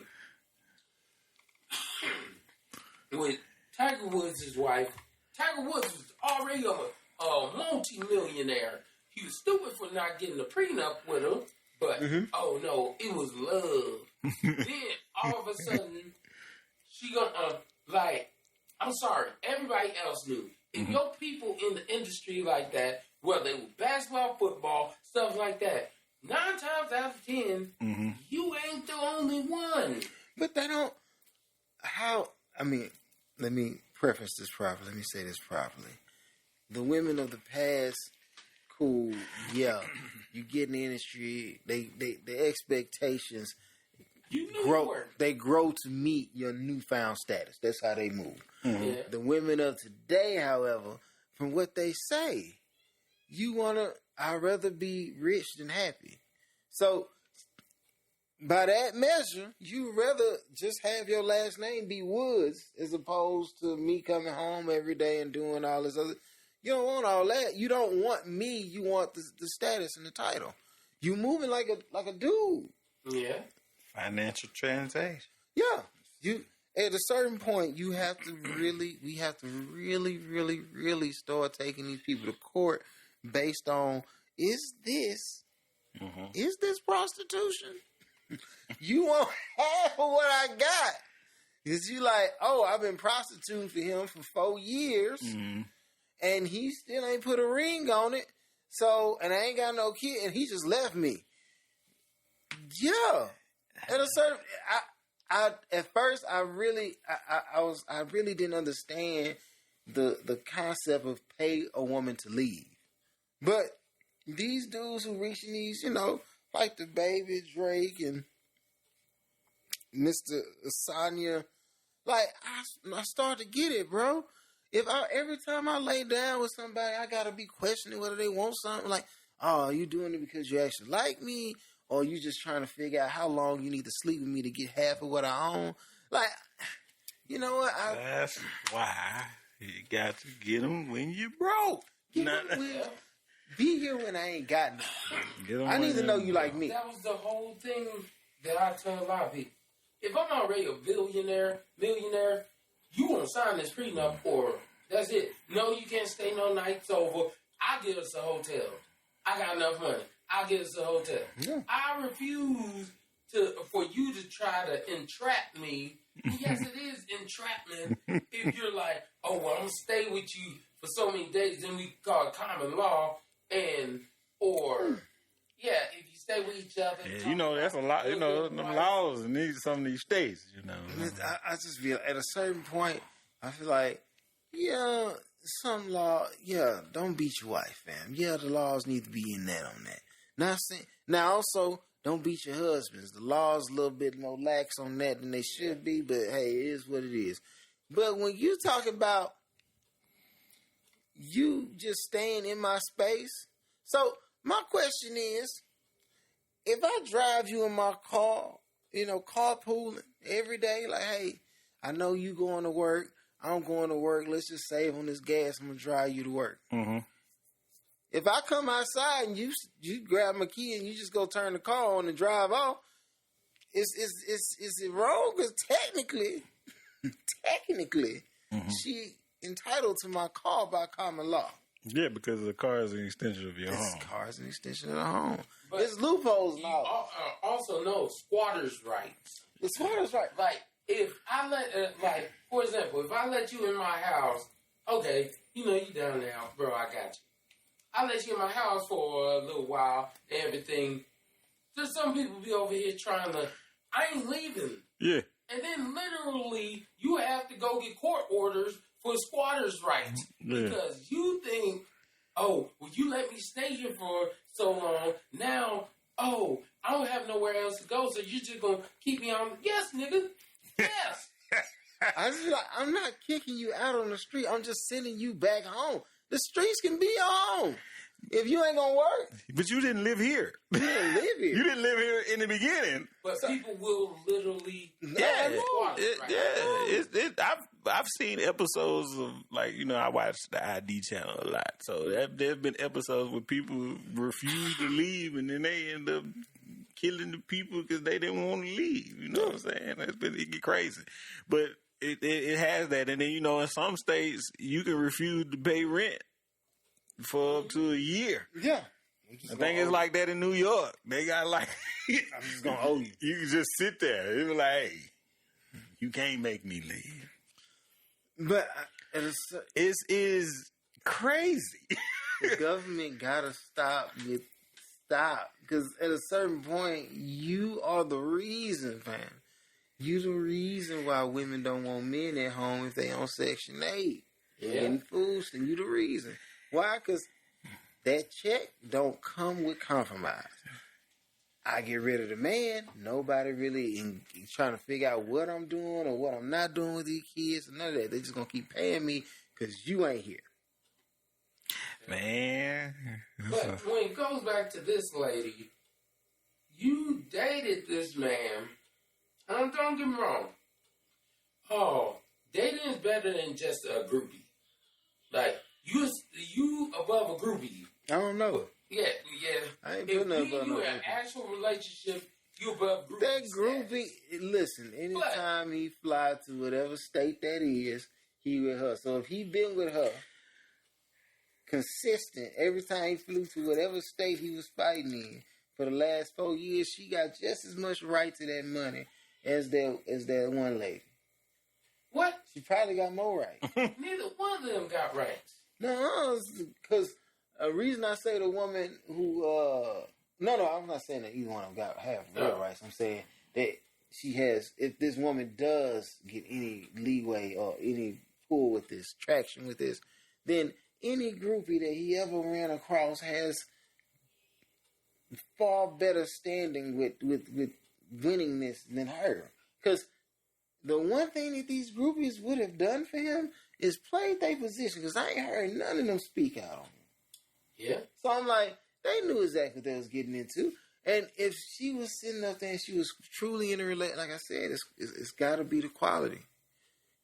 With Tiger Woods' wife, Tiger Woods was already a multi-millionaire. He was stupid for not getting a prenup with her, but oh no, it was love. Then all of a sudden, she gonna I'm sorry, everybody else knew. If your people in the industry like that, whether it was basketball, football, stuff like that, 9 times out of 10, you ain't the only one. But they don't. I mean, let me preface this properly. Let me say this properly. The women of the past, cool, yeah. You get in the industry, the expectations grow. They grow to meet your newfound status. That's how they move. Yeah. The women of today, however, from what they say, I'd rather be rich than happy. So, by that measure, you rather just have your last name be Woods as opposed to me coming home every day and doing all this other. You don't want all that. You don't want me. You want the status and the title. You moving like a dude. Yeah. Financial transaction. Yeah. You at a certain point, we have to really start taking these people to court based on is this prostitution? You want half of what I got. Because you like, oh, I've been prostituting for him for 4 years, and he still ain't put a ring on it. So, and I ain't got no kid, and he just left me. Yeah. At a certain, at first, I really didn't understand the concept of pay a woman to leave. But these dudes who reaching these, like the Baby Drake and Mr. Asanya, like I start to get it, bro. Every time I lay down with somebody, I gotta be questioning whether they want something. Like, oh, are you doing it because you actually like me, or you just trying to figure out how long you need to sleep with me to get half of what I own? Like, you know what? That's why you got to get them when you broke. Be here when I ain't got nothing. I need to know you like me. That was the whole thing that I tell a lot of people. If I'm already a millionaire, you won't sign this prenup or that's it. No, you can't stay no nights over. I'll get us a hotel. I got enough money. I'll get us a hotel. Yeah. I refuse for you to try to entrap me. Yes, it is entrapment. If you're like, oh, well, I'm gonna stay with you for so many days, then we call it common law, or if you stay with each other. Yeah, that's a lot. Them laws in some of these states. I just feel at a certain point, I feel like, some law, don't beat your wife, fam. Yeah, the laws need to be in that on that. Now also, don't beat your husbands. The law's a little bit more lax on that than they should be, but hey, it is what it is. But when you talk about you just staying in my space, so my question is, if I drive you in my car, carpooling every day, like, hey, I know you going to work, I'm going to work, let's just save on this gas, I'm going to drive you to work. Mm-hmm. If I come outside and you grab my key and you just go turn the car on and drive off, is it wrong? Because technically, she entitled to my car by common law. Yeah, because the car is an extension of your home. The car is an extension of the home. But there's loopholes now. Also know squatters' rights. The squatters' right. Like, if I let, for example, if I let you in my house, okay, you down there, bro, I got you. I let you in my house for a little while and everything. There's some people be over here trying to, I ain't leaving. Yeah. And then literally, you have to go get court orders for squatters' rights. Yeah. Because you think, oh, well, you let me stay here for so long. Now, I don't have nowhere else to go, so you're just going to keep me on. Yes, nigga. Yes. I just feel like I'm not kicking you out on the street. I'm just sending you back home. The streets can be your home. If you ain't going to work. But you didn't live here. You didn't live here. You didn't live here in the beginning. But people will literally... I've seen episodes of, I watch the ID channel a lot. So there's been episodes where people refuse to leave and then they end up killing the people because they didn't want to leave. You know what I'm saying? It get crazy. But it has that. And then, in some states, you can refuse to pay rent for up to a year. Yeah. I think it's like that in New York. They got I'm just going to owe you. You can just sit there. It was like, hey, you can't make me leave. But it is crazy. The government got to stop. Because at a certain point, you are the reason, fam. You the reason why women don't want men at home if they on Section 8. Yeah. And food, and you the reason. Why? Because that check don't come with compromise. I get rid of the man. Nobody really trying to figure out what I'm doing or what I'm not doing with these kids. None of that. They just going to keep paying me because you ain't here. Man. But when it goes back to this lady, you dated this man. Don't get me wrong. Oh, dating is better than just a groupie. Like, you above a groupie. I don't know. Yeah. I ain't doing nothing about no You have groupie. actual relationship, you above groupie. That groupie, listen, anytime he fly to whatever state that is, he with her. So if he been with her consistent, every time he flew to whatever state he was fighting in for the last 4 years, she got just as much right to that money as that one lady. What? She probably got more right. Neither one of them got rights. No, because a reason I say the woman who, no, I'm not saying that either one of them got half real rights. I'm saying that she has, if this woman does get any leeway or any pull with this, traction with this, then any groupie that he ever ran across has far better standing with winning this than her. Because the one thing that these groupies would have done for him is played their position. Because I ain't heard none of them speak out on him. Yeah. So I'm like, they knew exactly what they was getting into. And if she was sitting up there and she was truly in a relationship, like I said, it's got to be the quality.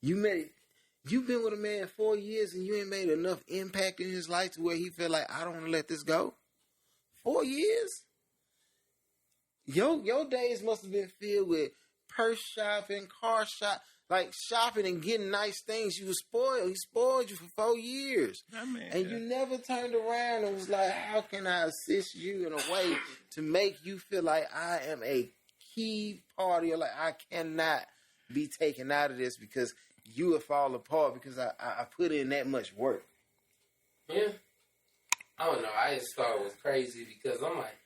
You've been with a man 4 years and you ain't made enough impact in his life to where he feel like, I don't want to let this go. 4 years? Your days must have been filled with purse shopping, car shop, like shopping and getting nice things. You were spoiled. He spoiled you for 4 years. And you never turned around and was like, how can I assist you in a way to make you feel like I am a key part of your life. I cannot be taken out of this because you will fall apart because I put in that much work. Yeah. I don't know. I just thought it was crazy because I'm like,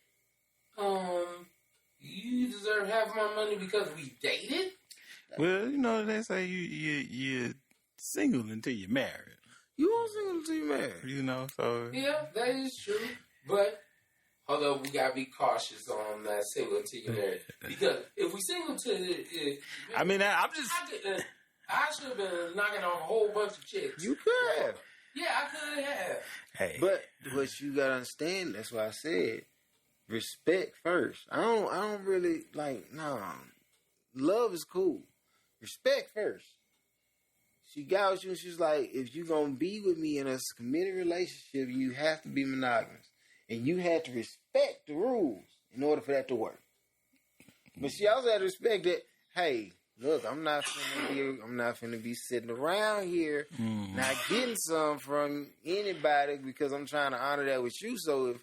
you deserve half my money because we dated? Well, you know, they say you're single until you're married. You are single until you're married. You know, so... Yeah, that is true. But, hold up, we got to be cautious on that single until you're married. Because if we single till... I mean, I'm just... I should have been knocking on a whole bunch of chicks. You could have. Yeah, I could have. Hey. But what you gotta understand, that's why I said respect first. I don't really like love is cool. Respect first. She got with you and she's like, if you gonna be with me in a committed relationship, you have to be monogamous. And you have to respect the rules in order for that to work. But she also had to respect that, hey, look, I'm not finna be sitting around here not getting some from anybody because I'm trying to honor that with you. So if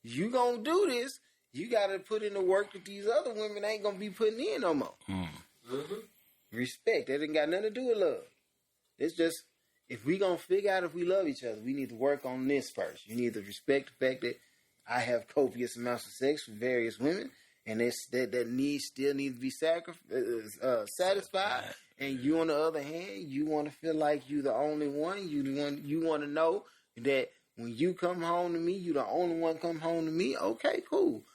you gonna do this, you gotta put in the work that these other women ain't gonna be putting in no more. Respect. That ain't got nothing to do with love. It's just, if we gonna figure out if we love each other, we need to work on this first. You need to respect the fact that I have copious amounts of sex with various women. And that need still needs to be satisfied. And you, on the other hand, you want to feel like you the only one. You want to know that when you come home to me, you the only one come home to me. Okay, cool.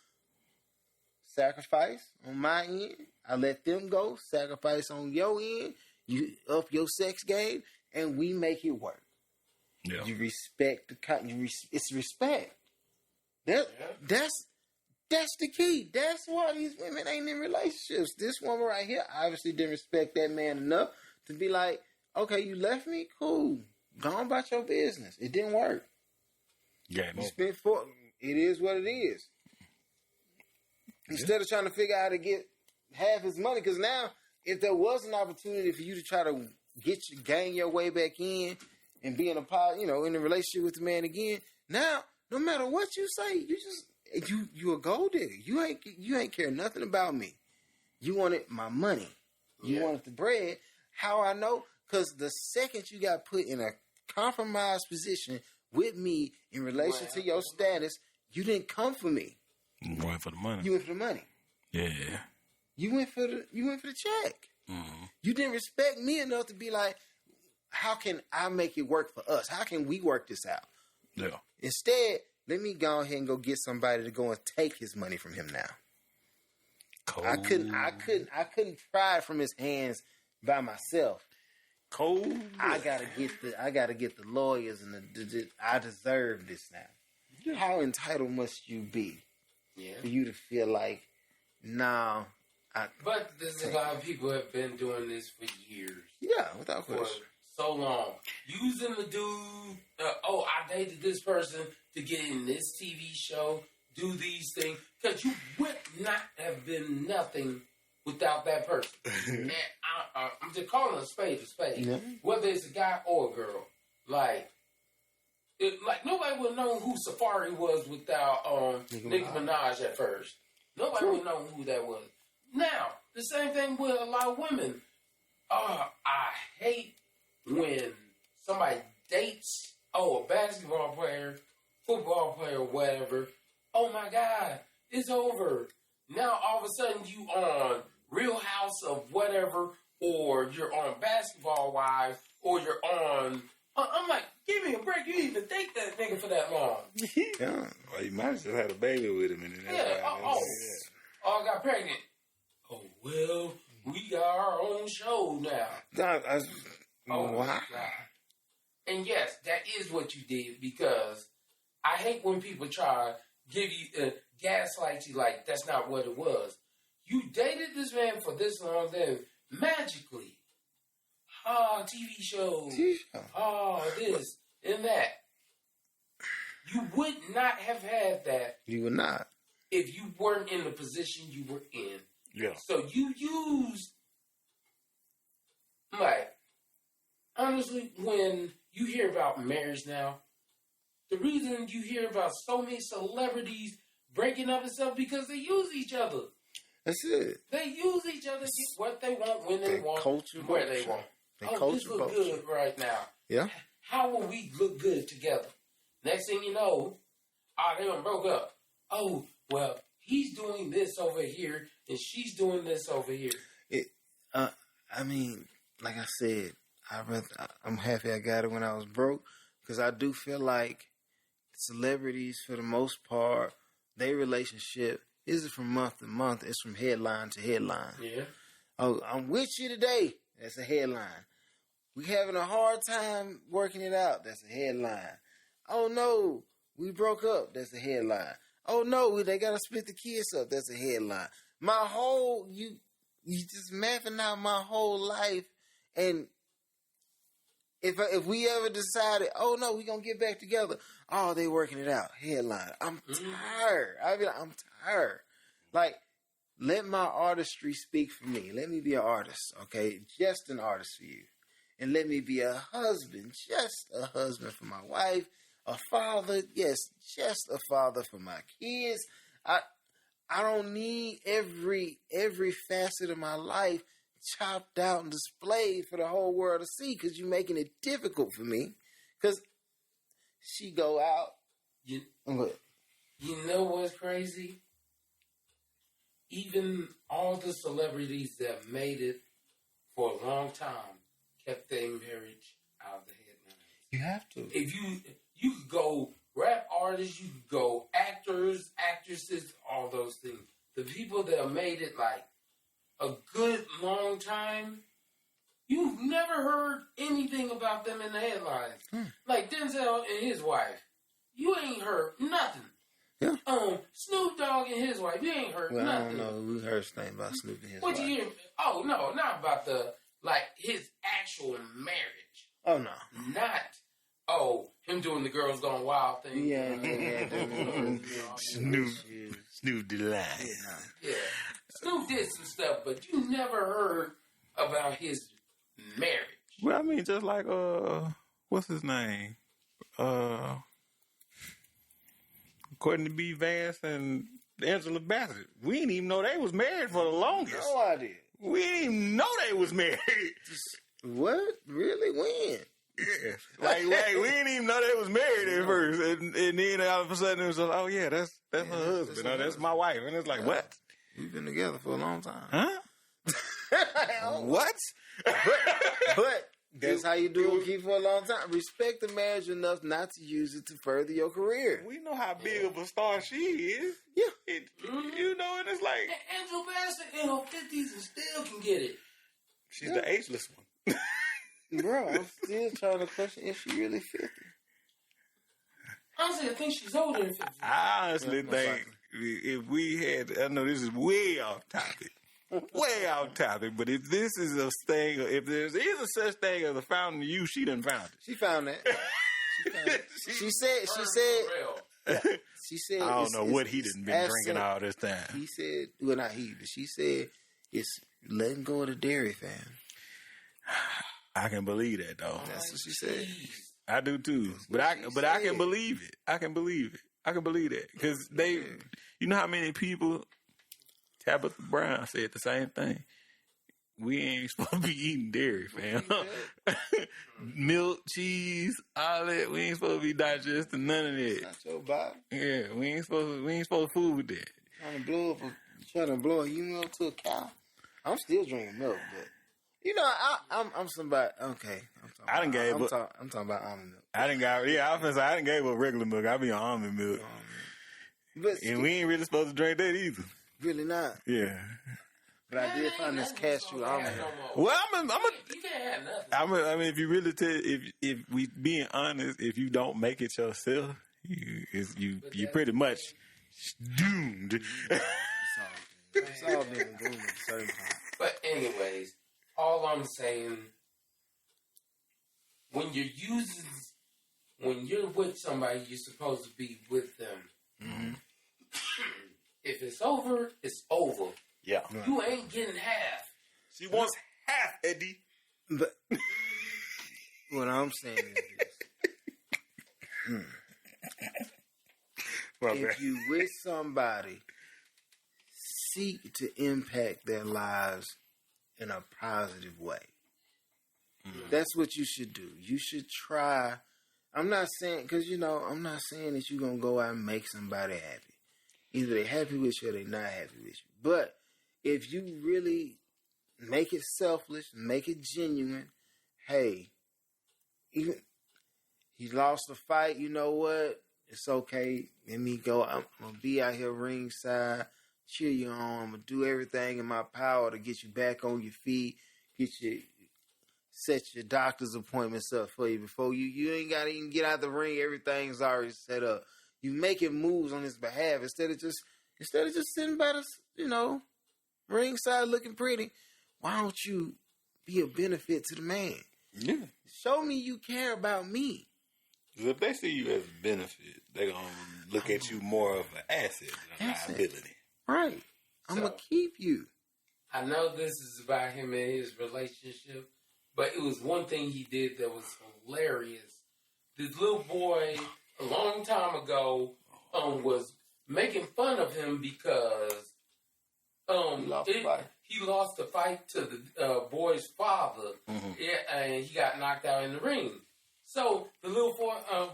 Sacrifice on my end. I let them go. Sacrifice on your end. You up your sex game, and we make it work. Yeah. You respect it's respect. That's the key. That's why these women ain't in relationships. This woman right here obviously didn't respect that man enough to be like, okay, you left me? Cool. Go on about your business. It didn't work. Yeah, It is what it is. Instead of trying to figure out how to get half his money, because now, if there was an opportunity for you to try to gain your way back in and be in a relationship with the man again, now, no matter what you say, you a gold digger. You ain't care nothing about me. You wanted my money. You wanted the bread. How I know? Because the second you got put in a compromised position with me in relation to your status, you didn't come for me. You went for the money. You went for the money. Yeah. You went for the check. Mm-hmm. You didn't respect me enough to be like, how can I make it work for us? How can we work this out? Yeah. Instead, let me go ahead and go get somebody to go and take his money from him now. Cold. I couldn't pry it from his hands by myself. Cold. I gotta get the lawyers and I deserve this now. Yeah. How entitled must you be for you to feel like, nah. But there's a lot of people who have been doing this for years. Yeah, without question. So long. Using the dude, I dated this person to get in this TV show, do these things. Because you would not have been nothing without that person. And I'm just calling a spade a spade. Yeah. Whether it's a guy or a girl. Like nobody would know who Safari was without Nicki Minaj at first. Nobody would know who that was. Now, the same thing with a lot of women. I hate when somebody dates, a basketball player, football player, whatever. Oh my God, it's over. Now all of a sudden you on Real House of whatever, or you're on Basketball Wives, or you're on... I'm like, give me a break. You didn't even date that nigga for that long. Yeah. Well, you might have just had a baby with him. I got pregnant. Oh, well, we got our own show now. Wow. God. And yes, that is what you did, because I hate when people try to give you, gaslight you like that's not what it was. You dated this man for this long, then magically, TV show, this and that. You would not have had that. You would not. If you weren't in the position you were in. Yeah. So you used, like, honestly, when you hear about marriage now, the reason you hear about so many celebrities breaking up and stuff because they use each other. That's it. They use each other to get what they want, when they want, culture where they vulture. want. They This culture look vulture. good right now. Yeah. How will we look good together? Next thing you know, they done broke up. Oh, well, he's doing this over here, and she's doing this over here. I mean, like I said, I'm happy I got it when I was broke, because I do feel like celebrities, for the most part, their relationship isn't from month to month. It's from headline to headline. Yeah. Oh, I'm with you today. That's a headline. We having a hard time working it out. That's a headline. Oh no, we broke up. That's a headline. Oh no, they gotta split the kids up. That's a headline. My whole you just mapping out my whole life, and if we ever decided, oh no, we gonna get back together. Oh, they working it out. Headline. I'm tired. I mean, I'm tired. Like, let my artistry speak for me. Let me be an artist, okay? Just an artist for you. And let me be a husband, just a husband for my wife. A father, yes, just a father for my kids. I don't need every facet of my life chopped out and displayed for the whole world to see, because you're making it difficult for me. Because she go out. You Go ahead. know what's crazy? Even all the celebrities that made it for a long time kept their marriage out of the headlines. You have to. If you could go rap artists, you could go actors, actresses, all those things. The people that made it like a good long time, you've never heard anything about them in the headlines. Like Denzel and his wife, you ain't heard nothing. Yeah. Snoop Dogg and his wife, you ain't heard Well, nothing. I don't know. We heard something about Snoop and his What wife. you hear? Oh no, not about his actual marriage. Oh, no. Not him doing the Girls Gone Wild thing. Yeah. Snoop Delight. Yeah. Snoop did some stuff, but you never heard about his marriage. Well, I mean, just like what's his name? Courtney B. Vance and Angela Bassett. We didn't even know they was married for the longest. No idea. We didn't even know they was married. What? Really? When? Yeah. Like we didn't even know they was married at first, and then all of a sudden it was like, oh yeah, that's her husband, that's my wife, and it's like, what? We've been together for a long time. Huh? What? But that's how you do it. Keep for a long time. Respect the marriage enough not to use it to further your career. We know how big of a star she is. Yeah. You know, and it's like Angela Bassett in her 50s and still can get it. she's the ageless one. Bro, I'm still trying to question if she really 50. Honestly, I think she's older than 50. I honestly think if we had, I know this is way off topic. Way off topic, but if this is a thing, if there is a such thing as a fountain of youth, she done found it. She found that. She said, I don't know what he done been drinking all this time. He said, well, not he, but she said, it's letting go of the dairy, fam. I can believe that though. That's what she said. I do too, but I can believe it. I can believe it. I can believe that because you know how many people. Tabitha Brown said the same thing. We ain't supposed to be eating dairy, fam. Milk, cheese, all that. We ain't supposed to be digesting none of that. Not your body. Yeah, we ain't supposed to fool with that. Trying to blow a human up to a cow. I'm still drinking milk, but you know, I'm somebody. Okay, I'm talking about almond milk. I done gave up regular milk. I be on almond milk, and we ain't really supposed to drink that either. Really not. Yeah. But I did find this cashew almond. Well, You can't have nothing. I mean, if you really if we being honest, if you don't make it yourself, you pretty much doomed. It's all been doomed at a certain point. But anyways, all I'm saying, when you're with somebody, you're supposed to be with them. Mm-hmm. If it's over, it's over. Yeah. You ain't getting half. She wants half, Eddie. But what I'm saying is this. If you with somebody seek to impact their lives in a positive way. That's what you should do. You should try. I'm not saying, because, I'm not saying that you're going to go out and make somebody happy. Either they're happy with you or they're not happy with you. But if you really make it selfless, make it genuine, hey, even he lost the fight, you know what? It's okay. Let me go. I'm going to be out here ringside, cheer you on. I'm going to do everything in my power to get you back on your feet, set your doctor's appointments up for you before you ain't got to even get out the ring. Everything's already set up. You making moves on his behalf instead of just sitting by the, ringside looking pretty. Why don't you be a benefit to the man? Yeah. Show me you care about me. Because if they see you as a benefit, they're going to look at you more of an asset than a liability. Right. I'm going to keep you. I know this is about him and his relationship, but it was one thing he did that was hilarious. This little boy, a long time ago, was making fun of him because he lost the fight to the boy's father, and he got knocked out in the ring. So the little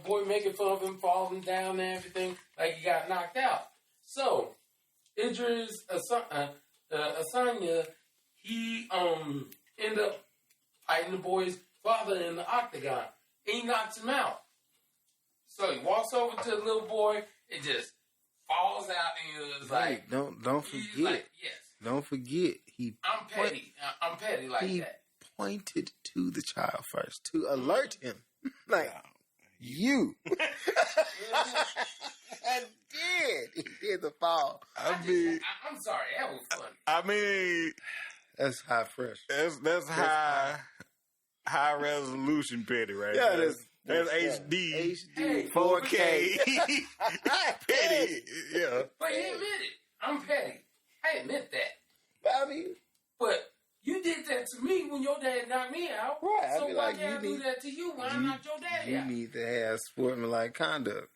boy making fun of him, falling down and everything, like he got knocked out. So Idris Asanya, he ended up fighting the boy's father in the octagon, and he knocks him out. So he walks over to the little boy, it just falls out, and he was like, don't forget. Like, yes. Don't forget, I'm petty. I'm petty like he that. Pointed to the child first to alert him. Like, you. He did the fall. I'm sorry, that was funny. I mean, that's high fresh. That's high resolution petty, right? Yeah, that's HD, HD, 4K, petty. Yeah. But he admitted, I'm petty. I admit that. I mean, but you did that to me when your dad knocked me out. Right. So why can't I do that to you when I knocked your dad out? You need to have sportsmanlike conduct.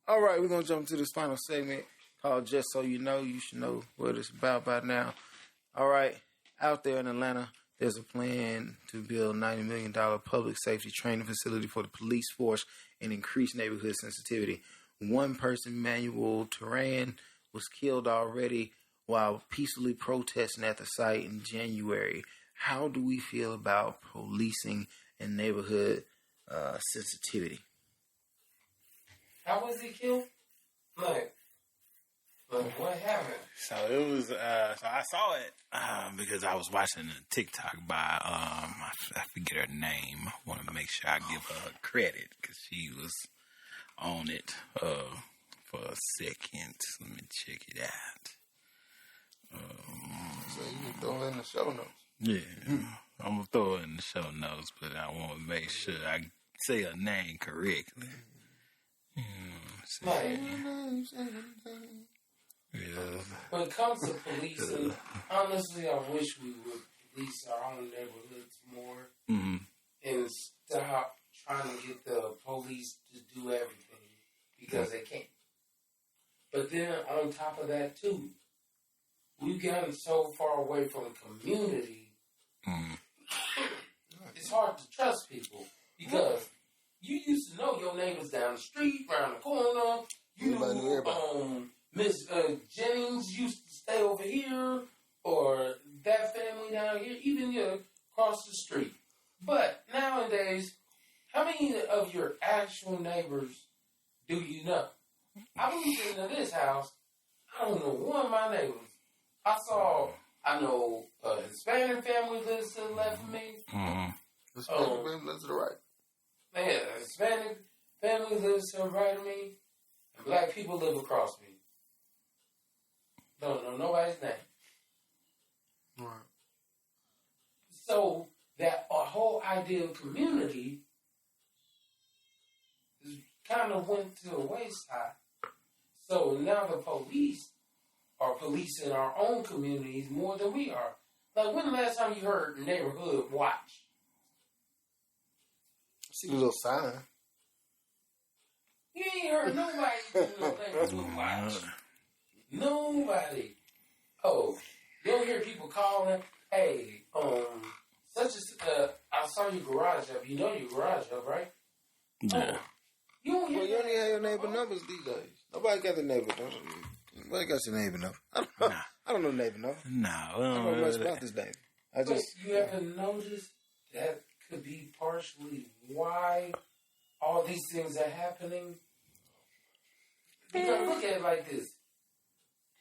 All right, we're going to jump to this final segment called Just So You Know. You should know what it's about by now. All right, out there in Atlanta, there's a plan to build a $90 million public safety training facility for the police force and increase neighborhood sensitivity. One person, Manuel Turan, was killed already while peacefully protesting at the site in January. How do we feel about policing and neighborhood sensitivity? How was he killed? Like what happened? So it was. So I saw it because I was watching a TikTok by I forget her name. I want to make sure I give her credit because she was on it for a second. Let me check it out. So you can throw it in the show notes. Yeah, I'm gonna throw it in the show notes, but I want to make sure I say her name correctly. When it comes to policing, honestly, I wish we would police our own neighborhoods more and stop trying to get the police to do everything because they can't. But then on top of that, too, we've gotten so far away from the community, it's hard to trust people because you used to know your neighbors down the street, around the corner. You knew Miss Jennings used to stay over here, or that family down here, even across the street. But nowadays, how many of your actual neighbors do you know? I moved into this house. I don't know one of my neighbors. I know a Hispanic family lives to the left of me. Hispanic family lives to the right. Man, a Hispanic family lives to the right of me, and black people live across me. Don't know nobody's name. Right. So that whole idea of community kind of went to the wayside. So now the police are policing our own communities more than we are. Like, when the last time you heard Neighborhood Watch? I see the little sign. You ain't heard nobody do no Neighborhood Watch. Nobody. Oh, you don't hear people calling, hey, such as, I saw your garage up. You know your garage up, right? Yeah. Oh, you don't hear Well, you only have your neighbor numbers these days. Nobody got the neighbor numbers. Nobody got your neighbor number. I don't know neighbor number. No. I don't know much about this neighbor. I But just you ever noticed that could be partially why all these things are happening? Because look at it like this.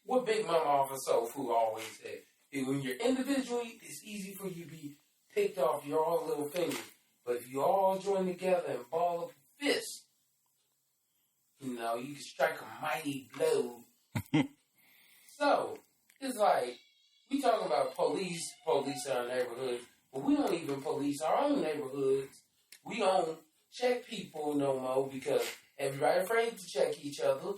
What Big Mama off of Soul Food always said, is when you're individually, it's easy for you to be picked off your all little fingers. But if you all join together and ball up a fist, you know, you can strike a mighty blow. So, it's like, we talking about police in our neighborhood, but we don't even police our own neighborhoods. We don't check people no more because everybody afraid to check each other,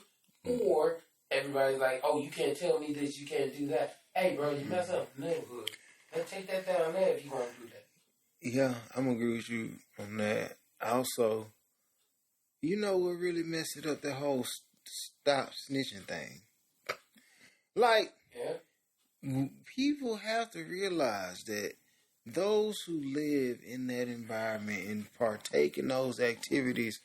or everybody's like, oh, you can't tell me this, you can't do that. Hey, bro, you mess up the neighborhood. Let's take that down there if you want to do that. yeah, I'm gonna agree with you on that. Also, you know what really messed it up? The whole stop snitching thing. Like, Yeah. people have to realize that those who live in that environment and partake in those activities,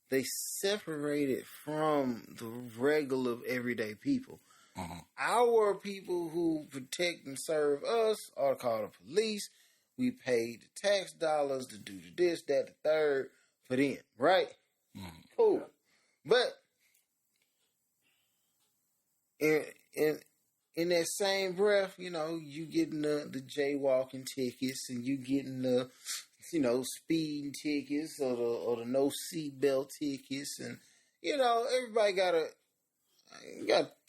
they separate it from the regular everyday people. Our people who protect and serve us are called the police. We paid the tax dollars to do this, that, the third for them, right? Cool. But in that same breath, you know, you getting the jaywalking tickets and you getting the, you know, speeding tickets or the no seatbelt tickets, and you know, everybody gotta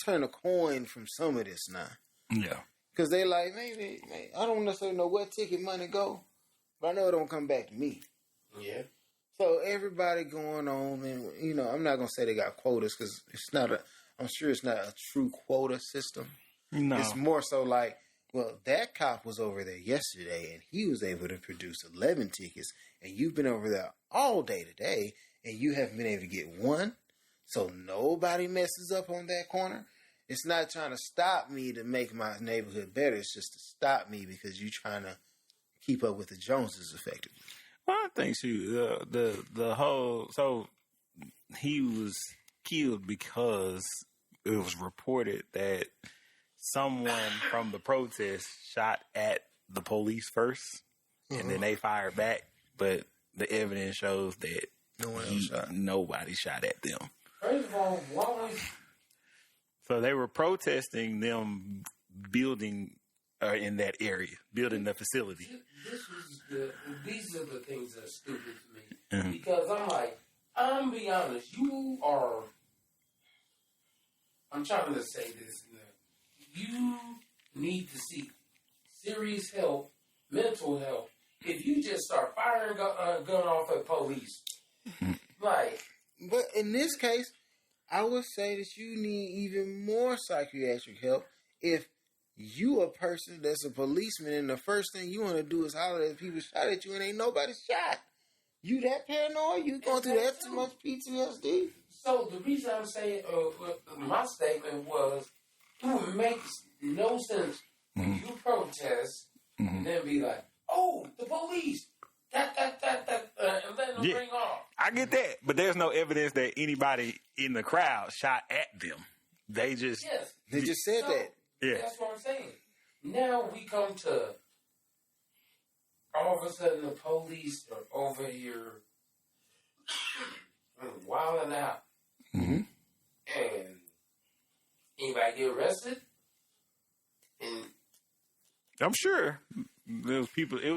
turn a coin from some of this now. Yeah. Cause they like, maybe I don't necessarily know where ticket money go, but I know it don't come back to me. Yeah. So everybody going on, and you know, I'm not gonna say they got quotas because it's not I'm sure it's not a true quota system. No. It's more so like, well, that cop was over there yesterday and he was able to produce 11 tickets, and you've been over there all day today and you haven't been able to get one. So nobody messes up on that corner. It's not trying to stop me to make my neighborhood better. It's just to stop me because you're trying to keep up with the Joneses effectively. Well, I think the whole, so he was killed because it was reported that someone from the protest shot at the police first, and then they fired back. But the evidence shows that nobody shot at them. First of all, why was... So they were protesting them building in that area, building the facility. These are the things that are stupid to me. Because I'm like, I'm be honest, you are... I'm trying to say this. You need to seek serious help, mental help. If you just start firing a gun off at police, like... But in this case, I would say that you need even more psychiatric help if you a person that's a policeman and the first thing you want to do is holler at people shot at you and ain't nobody shot. You that paranoid? You going through that too much PTSD? So the reason I'm saying my statement was it would make no sense when you protest and then be like, oh, the police. And let them bring off. I get that, but there's no evidence that anybody in the crowd shot at them. They just They just said that. Yeah. That's what I'm saying. Now we come to all of a sudden the police are over here wilding out. And anybody get arrested? And I'm sure there was people. It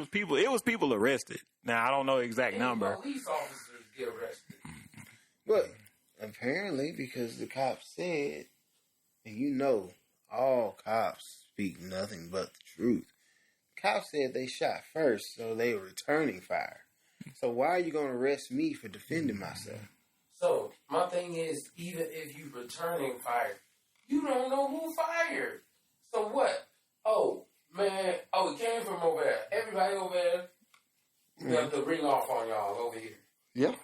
was people arrested. Now I don't know the exact number. Police officers get arrested. But apparently, because the cops said, and you know, all cops speak nothing but the truth. Cops said they shot first, so they were returning fire. So why are you going to arrest me for defending myself? So my thing is, even if you returning fire, you don't know who fired. So what? Oh man! Oh, it came from over there. Everybody over there. We have to ring off on y'all over here. Yeah.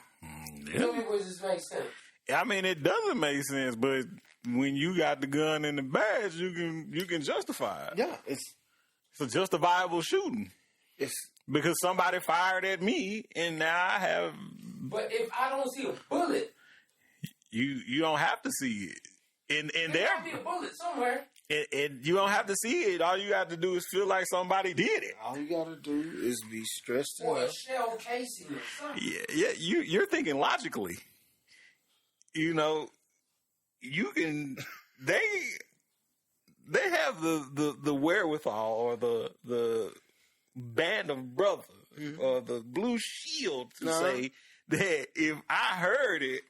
Tell me what this makes sense. I mean, it doesn't make sense, but when you got the gun and the badge, you can justify it. Yeah, it's a justifiable shooting. It's because somebody fired at me, and now I have. But if I don't see a bullet, you don't have to see it. And there might be a bullet somewhere. And you don't have to see it. All you got to do is feel like somebody did it. All you got to do is be stressed or out. a shell casing or something. Yeah. You're thinking logically. You know, you can. They have the wherewithal or the band of brothers or the blue shield to say that if I heard it,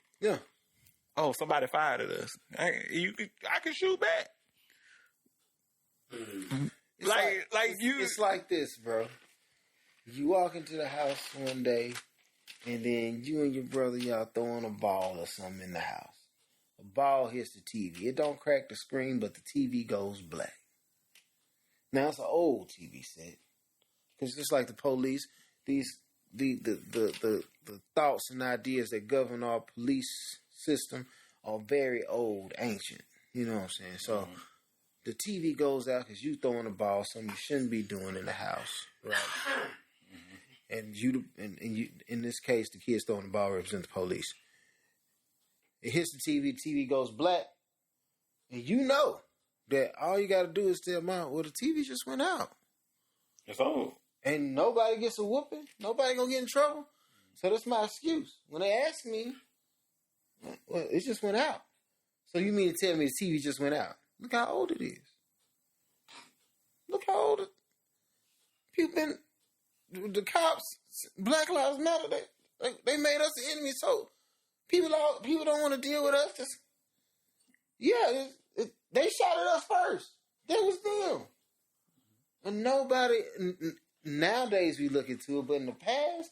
oh, somebody fired at us. I can shoot back. It's like this, bro. You walk into the house one day, and then you and your brother, y'all throwing a ball or something in the house. A ball hits the TV. It don't crack the screen, but the TV goes black. Now it's an old TV set, because just like the police, the thoughts and ideas that govern our police system are very old, ancient. You know what I'm saying? So the TV goes out because you throwing a ball, something you shouldn't be doing in the house, right? And you, in this case, the kids throwing the ball represent the police. It hits the TV goes black, and you know that all you got to do is tell mom, well, the TV just went out. It's old. And nobody gets a whooping. Nobody gonna get in trouble. So that's my excuse. When they ask me, well, it just went out. So you mean to tell me the TV just went out? Look how old it is. Look how old it. People been, the cops, Black Lives Matter. They made us the enemy. So people don't want to deal with us. They shot at us first. That was them. And nobody. Nowadays we look into it, but in the past,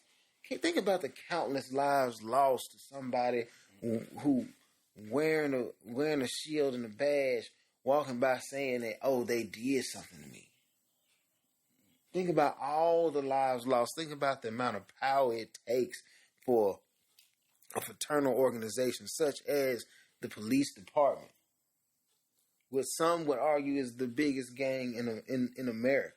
think about the countless lives lost to somebody who wearing a shield and a badge, walking by saying that, oh, they did something to me. Think about all the lives lost. Think about the amount of power it takes for a fraternal organization such as the police department, what some would argue is the biggest gang in America.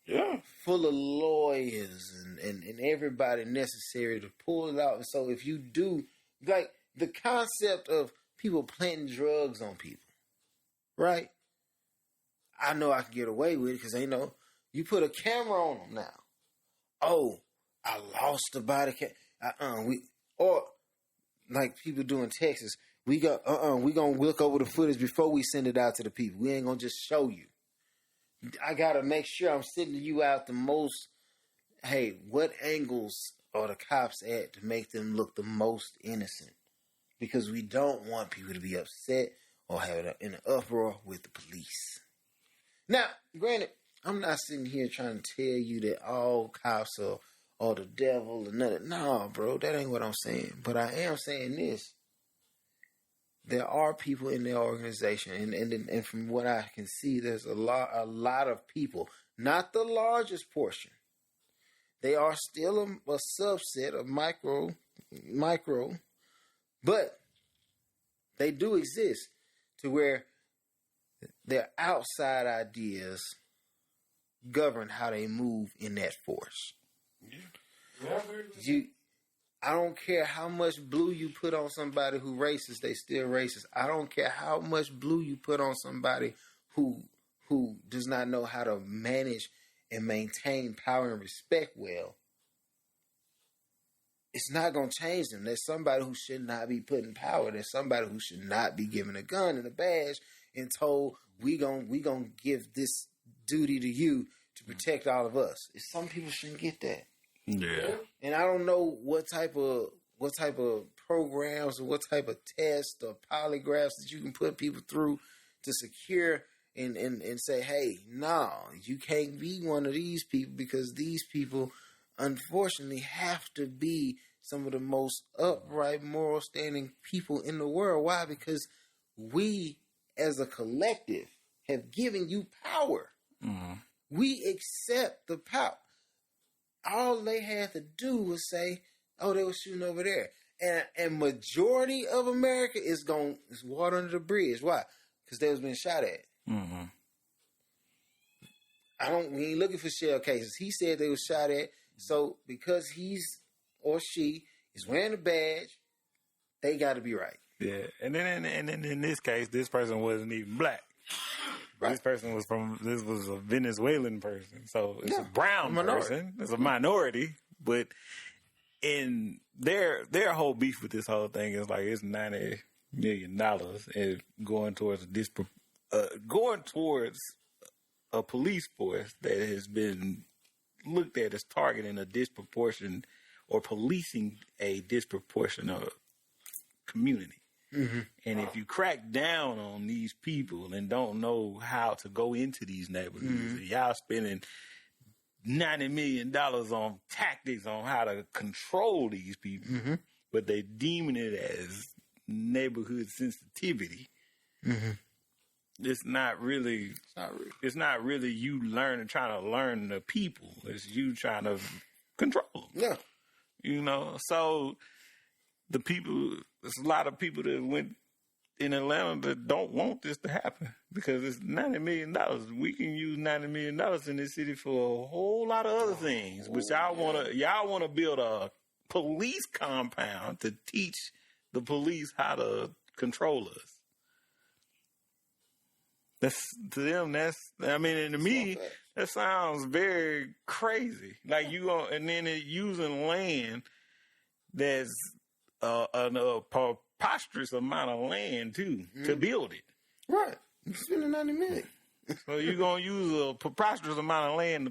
Yeah. Full of lawyers and everybody necessary to pull it out. And so if you do, like the concept of people planting drugs on people, right? I know I can get away with it because they know you put a camera on them now. Oh, I lost the body or like people do in Texas, we gonna look over the footage before we send it out to the people. We ain't gonna just show you. I gotta make sure I'm sending you out the most. Hey, what angles are the cops at to make them look the most innocent? Because we don't want people to be upset or have an uproar with the police. Now, granted, I'm not sitting here trying to tell you that all cops are the devil and nothing. No, bro, that ain't what I'm saying. But I am saying this. There are people in the organization, and from what I can see, there's a lot of people. Not the largest portion. They are still a subset of micro, but they do exist to where their outside ideas govern how they move in that force. I don't care how much blue you put on somebody who racist, they still racist. I don't care how much blue you put on somebody who does not know how to manage and maintain power and respect well. It's not going to change them. There's somebody who should not be put in power. There's somebody who should not be given a gun and a badge and told, we gonna give this duty to you to protect all of us. Some people shouldn't get that. Yeah. And I don't know what type of programs or what type of tests or polygraphs that you can put people through to secure and say, hey, no, you can't be one of these people because these people unfortunately have to be some of the most upright, moral standing people in the world. Why? Because we as a collective have given you power. Mm-hmm. We accept the power. All they had to do was say, oh, they were shooting over there. And majority of America is water under the bridge. Why? Because they was being shot at. Mm-hmm. We ain't looking for shell cases. He said they was shot at. So because he's or she is wearing a badge, they got to be right. Yeah, and then in this case, this person wasn't even black. Right. This person was a Venezuelan person, so it's a brown person. It's a minority, but in their whole beef with this whole thing is like it's $90 million and going towards a police force that has been looked at as targeting a disproportion or policing a disproportionate community. Mm-hmm. And if you crack down on these people and don't know how to go into these neighborhoods, and y'all spending $90 million on tactics on how to control these people, but they deeming it as neighborhood sensitivity. Mm-hmm. It's not really you trying to learn the people. It's you trying to control them. Yeah. You know, so there's a lot of people that went in Atlanta that don't want this to happen because it's $90 million. We can use $90 million in this city for a whole lot of other things. But y'all want to build a police compound to teach the police how to control us. And to me, that sounds very crazy. Like and then using land that's a preposterous amount of land too to build it. Right, you're spending $90 million. So you're gonna use a preposterous amount of land to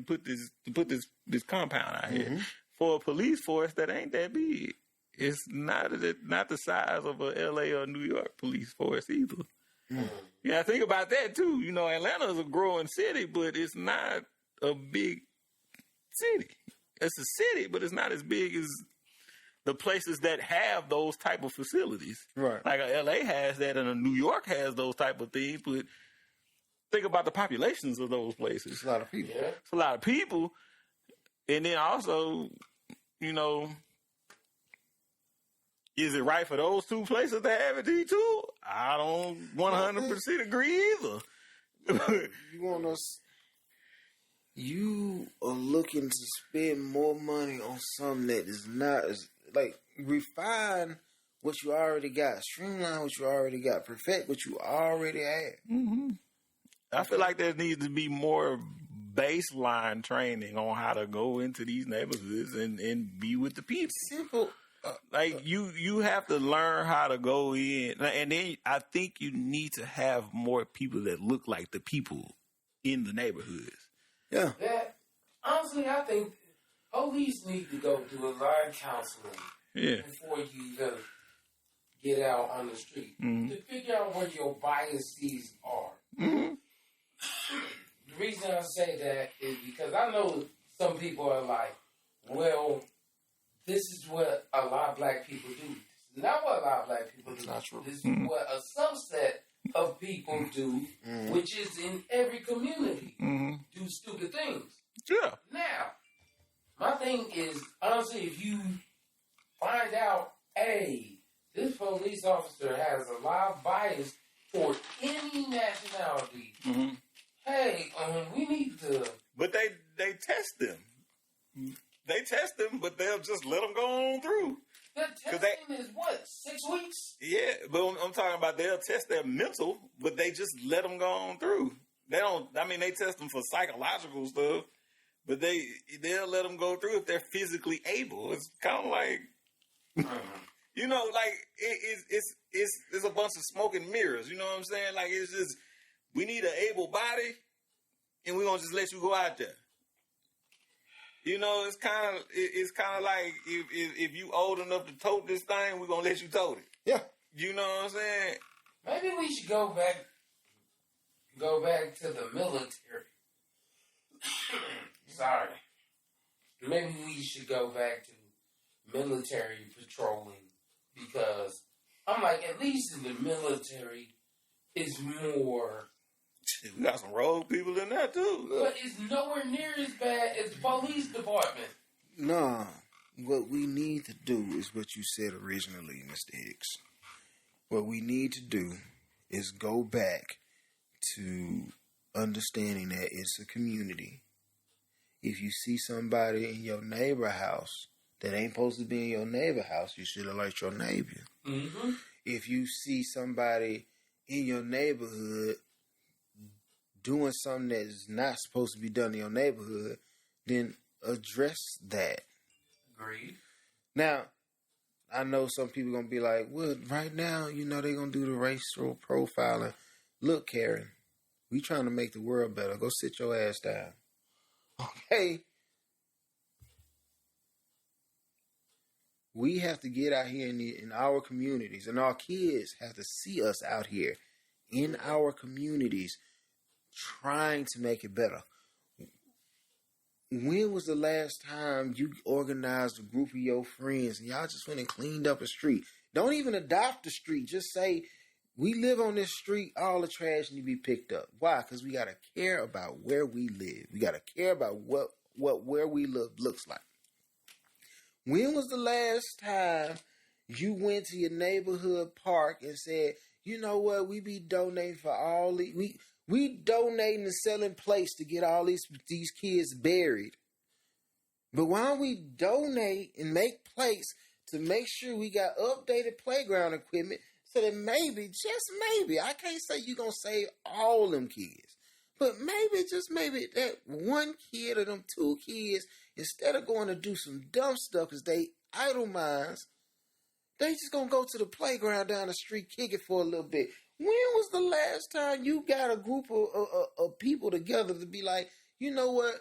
put this compound out here for a police force that ain't that big. It's not the size of a LA or New York police force either. Yeah, think about that too. You know, Atlanta is a growing city, but it's not a big city. It's a city, but it's not as big as the places that have those type of facilities. Right. Like LA has that and New York has those type of things, but think about the populations of those places. It's a lot of people. Yeah. It's a lot of people. And then also, you know, is it right for those two places to have it too? I don't 100% agree either. You are looking to spend more money on something that is not as, like, refine what you already got, streamline what you already got, perfect what you already have. Mm-hmm. I feel like there needs to be more baseline training on how to go into these neighborhoods and be with the people. Simple. Like you have to learn how to go in, and then I think you need to have more people that look like the people in the neighborhoods. Yeah. Honestly, I think police need to go do a lot of counseling before you even get out on the street to figure out where your biases are. Mm-hmm. The reason I say that is because I know some people are like, well, this is what a lot of black people do. This is not what a lot of black people do. It's not true. This is what a subset of people do, which is in every community, do stupid things. Yeah. Now, my thing is, honestly, if you find out, hey, this police officer has a lot of bias toward any nationality, hey, we need to... But they test them. They test them, but they'll just let them go on through. The testing is what, 6 weeks? Yeah, but I'm talking about they'll test their mental, but they just let them go on through. They don't. I mean, they test them for psychological stuff, but they'll let them go through if they're physically able. It's kind of like, you know, like it's a bunch of smoke and mirrors. You know what I'm saying? Like it's just we need an able body, and we're gonna just let you go out there. You know, it's kind of like if you old enough to tote this thing, we're gonna let you tote it. Yeah. You know what I'm saying? Maybe we should go back to the military. Sorry. Maybe we should go back to military patrolling because I'm like, at least in the military, it's more. We got some rogue people in there too. But it's nowhere near as bad as the police department. Nah. What we need to do is what you said originally, Mr. Hicks. What we need to do is go back to understanding that it's a community. If you see somebody in your neighbor house that ain't supposed to be in your neighbor house, you should alert your neighbor. Mm-hmm. If you see somebody in your neighborhood doing something that is not supposed to be done in your neighborhood, then address that. Agreed. Now, I know some people going to be like, well, right now, they're going to do the racial profiling. Look, Karen, we trying to make the world better. Go sit your ass down. Okay? We have to get out here in our communities, and our kids have to see us out here in our communities trying to make it better. When was the last time you organized a group of your friends and y'all just went and cleaned up a street? Don't even adopt the street. Just say, we live on this street, all the trash need to be picked up. Why? Because we got to care about where we live. We got to care about where we live looks like. When was the last time you went to your neighborhood park and said, you know what, we be donating for all these... We donating and selling plates to get all these kids buried. But why don't we donate and make plates to make sure we got updated playground equipment so that maybe, just maybe, I can't say you're going to save all them kids, but maybe, just maybe, that one kid or them two kids, instead of going to do some dumb stuff because they idle minds, they just going to go to the playground down the street, kick it for a little bit. When was the last time you got a group of people together to be like, you know what,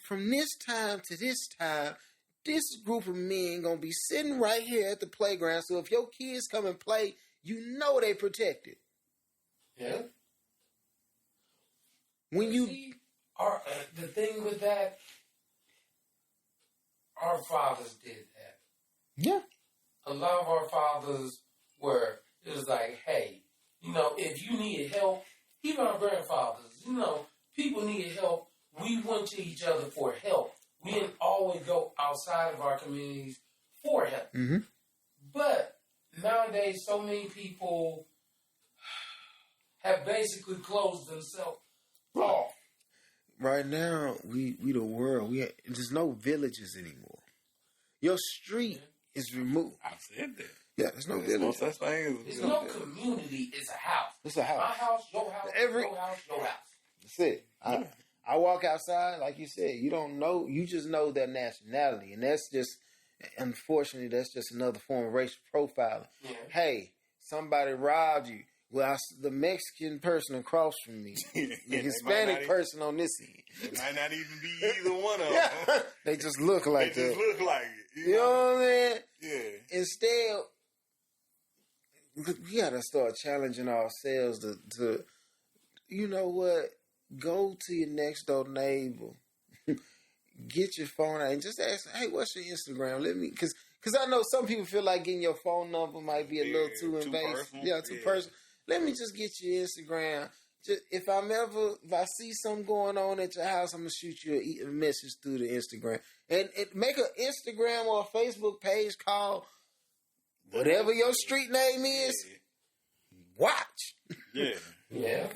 from this time to this time, this group of men going to be sitting right here at the playground, so if your kids come and play, you know they protected. Yeah. When you... See, the thing with that, our fathers did that. Yeah. A lot of our fathers it was like, hey, if you needed help, even our grandfathers, people needed help. We went to each other for help. We didn't always go outside of our communities for help. Mm-hmm. But nowadays, so many people have basically closed themselves off. Right now, we the world. There's no villages anymore. Your street is removed. I said that. Yeah, there's no There's village. no such thing as It's no community. It's a house. It's a house. My house, your house, your house, your house. That's it. I walk outside, like you said, you don't know, you just know their nationality. And that's just, unfortunately, that's just another form of racial profiling. Yeah. Hey, somebody robbed you. Well, the Mexican person across from me, the Hispanic person on this end. It might not even be either one of them. They just look like They just look like it. You know what I mean? Yeah. Instead, we got to start challenging ourselves to, you know what, go to your next door neighbor, get your phone out and just ask, hey, what's your Instagram? Let me, because I know some people feel like getting your phone number might be a little too invasive. Too personal. Let me just get your Instagram. Just, if I see something going on at your house, I'm going to shoot you a message through the Instagram. And make an Instagram or a Facebook page called whatever your street name is. Watch. Yeah. Yeah.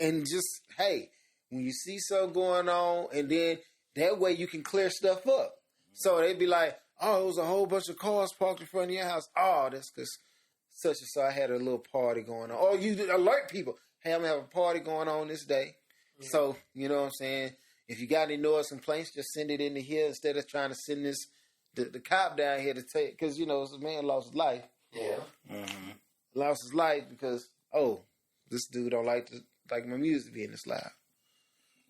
And just, hey, when you see something going on, and then that way you can clear stuff up. So they'd be like, oh, it was a whole bunch of cars parked in front of your house. Oh, that's because such and so I had a little party going on. Or you alert people, hey, I'm going to have a party going on this day. Yeah. So, you know what I'm saying? If you got any noise complaints, just send it into here instead of trying to send the cop down here to take, because, a man lost his life. Yeah. Mm-hmm. Lost his life because, this dude don't like my music being this loud.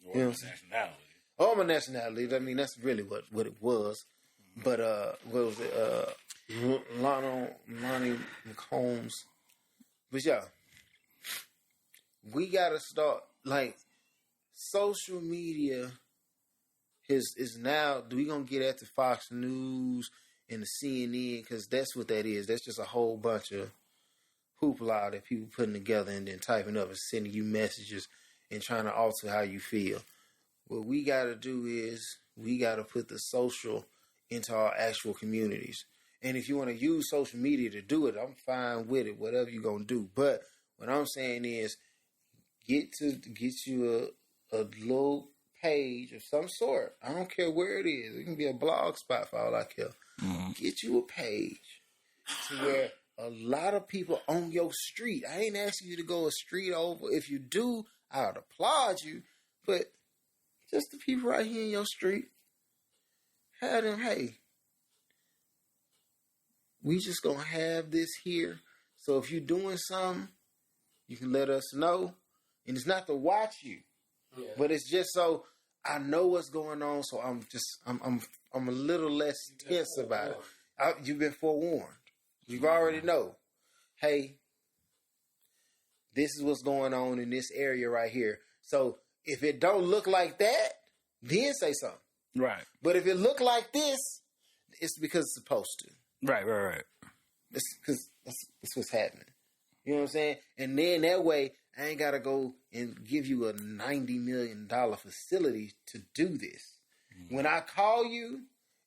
Or my nationality. Oh, my nationality. I mean, that's really what it was. Mm-hmm. But, what was it? Lonnie McCombs. But, yeah. We got to start, social media is now, we going to get at the Fox News and the CNN, because that's what that is. That's just a whole bunch of hoopla that people putting together and then typing up and sending you messages and trying to alter how you feel. What we got to do is we got to put the social into our actual communities. And if you want to use social media to do it, I'm fine with it, whatever you're going to do. But what I'm saying is get you a little page of some sort. I don't care where it is. It can be a blog spot for all I care. Mm-hmm. Get you a page to where a lot of people on your street. I ain't asking you to go a street over. If you do, I would applaud you. But just the people right here in your street, have them, hey, we just gonna have this here. So if you're doing something, you can let us know. And it's not to watch you, but it's just so I know what's going on. So I'm a little less tense about it. You've been forewarned. You've already know. Hey, this is what's going on in this area right here. So if it don't look like that, then say something. Right. But if it look like this, it's because it's supposed to. Right. It's because that's what's happening. You know what I'm saying? And then that way, I ain't got to go and give you a $90 million facility to do this. Mm-hmm. When I call you,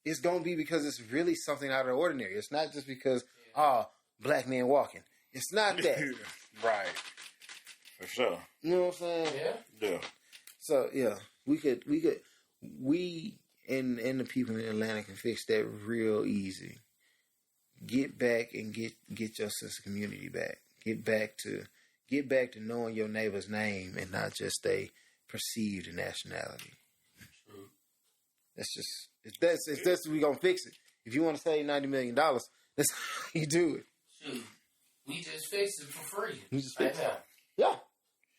it's going to be because it's really something out of the ordinary. It's not just because, black man walking. It's not that. Right. For sure. You know what I'm saying? Yeah. So, yeah, we and the people in Atlanta can fix that real easy. Get back and get your sense of community back. Get back to knowing your neighbor's name and not just a perceived nationality. True. That's we gonna fix it. If you want to save $90 million, that's how you do it. Shoot, we just fixed it for free. We just fixed it. Yeah,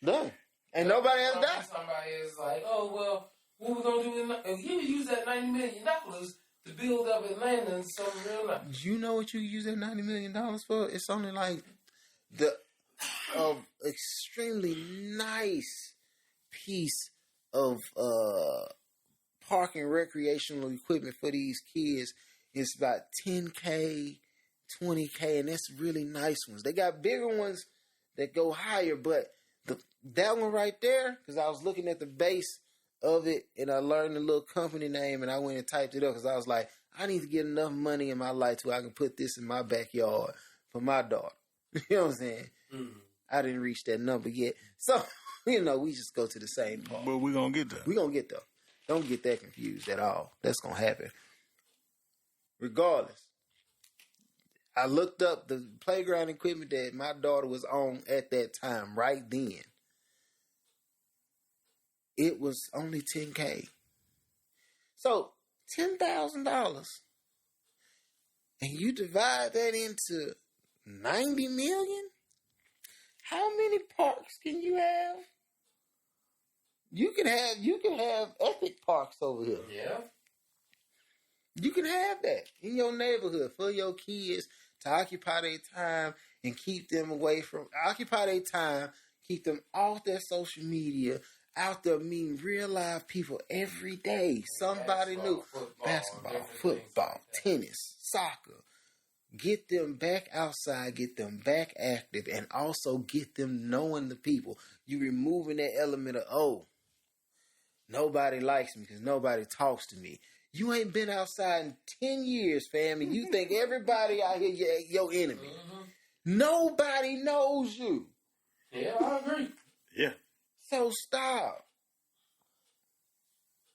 done. And nobody has died. Somebody is like, oh well, what we gonna do? If you use that $90 million to build up Atlanta and something real nice. You know what you use that $90 million for? It's only like the extremely nice piece of park and recreational equipment for these kids. It's about $10K, $20K, and that's really nice ones. They got bigger ones that go higher, but that one right there, because I was looking at the base of it, and I learned the little company name, and I went and typed it up, because I was like, I need to get enough money in my life to where I can put this in my backyard for my daughter. You know what I'm saying? Mm-hmm. I didn't reach that number yet. So, we just go to the same part. But we're going to get there. We're going to get there. Don't get that confused at all. That's going to happen. Regardless, I looked up the playground equipment that my daughter was on at that time, right then. It was only $10K. So, $10,000. And you divide that into 90 million? How many parks can you have? You can have epic parks over here. Yeah. You can have that in your neighborhood for your kids to occupy their time and keep them keep them off their social media, out there meeting real live people every day. Somebody new. Basketball, football, tennis, soccer. Get them back outside, get them back active, and also get them knowing the people. You removing that element of, nobody likes me because nobody talks to me. You ain't been outside in 10 years, fam, and you think everybody out here your enemy. Mm-hmm. Nobody knows you. Yeah, I agree. Yeah. So stop.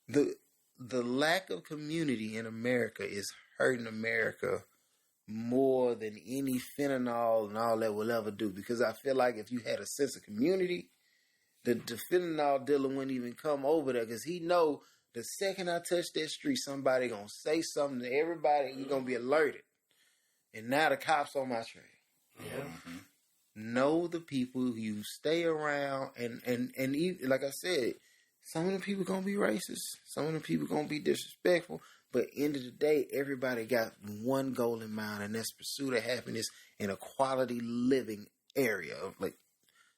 The lack of community in America is hurting America more than any fentanyl and all that will ever do. Because I feel like if you had a sense of community, the fentanyl dealer wouldn't even come over there because he know the second I touch that street, somebody gonna say something to everybody and you're gonna be alerted. And now the cops on my trail. Yeah. Mm-hmm. Know the people you stay around and even, like I said, some of the people gonna be racist, some of the people gonna be disrespectful, but end of the day, everybody got one goal in mind, and that's pursuit of happiness in a quality living area.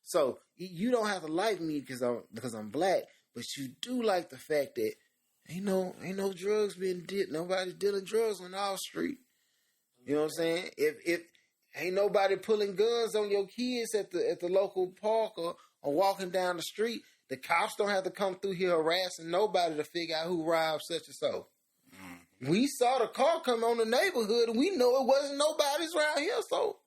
So you don't have to like me because I'm black, but you do like the fact that ain't no drugs being nobody's dealing drugs on our street. You know what I'm saying? If ain't nobody pulling guns on your kids at the local park or walking down the street, the cops don't have to come through here harassing nobody to figure out who robbed such and so. Mm-hmm. we saw the car come on the neighborhood, and we know it wasn't nobody's around here. So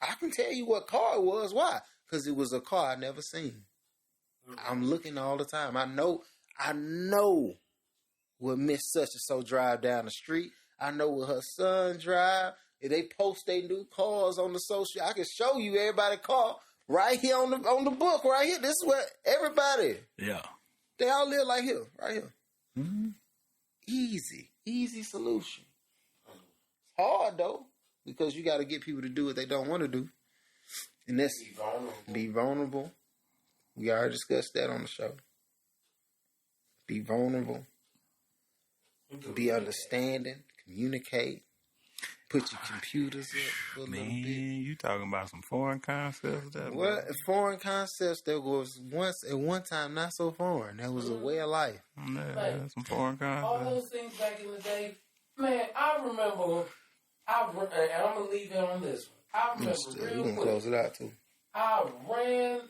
I can tell you what car it was. Why? Because it was a car I never seen. I'm looking all the time. I know what Miss Such and So drive down the street. I know what her son drive. If they post their new cars on the social, I can show you everybody's car right here on the book right here. This is what everybody. Yeah. They all live like here, right here. Mm-hmm. Easy solution. It's hard though, because you got to get people to do what they don't want to do, and that's be vulnerable. We already discussed that on the show. Be vulnerable. Be understanding. Communicate. Put your computers up for a little bit. You talking about some foreign concepts? What foreign concepts that was once at one time not so foreign? That was a way of life. Yeah, some foreign concepts. All those things back in the day, man. I remember. And I'm gonna leave it on this one. I remember real quick. Close it out too. I ran.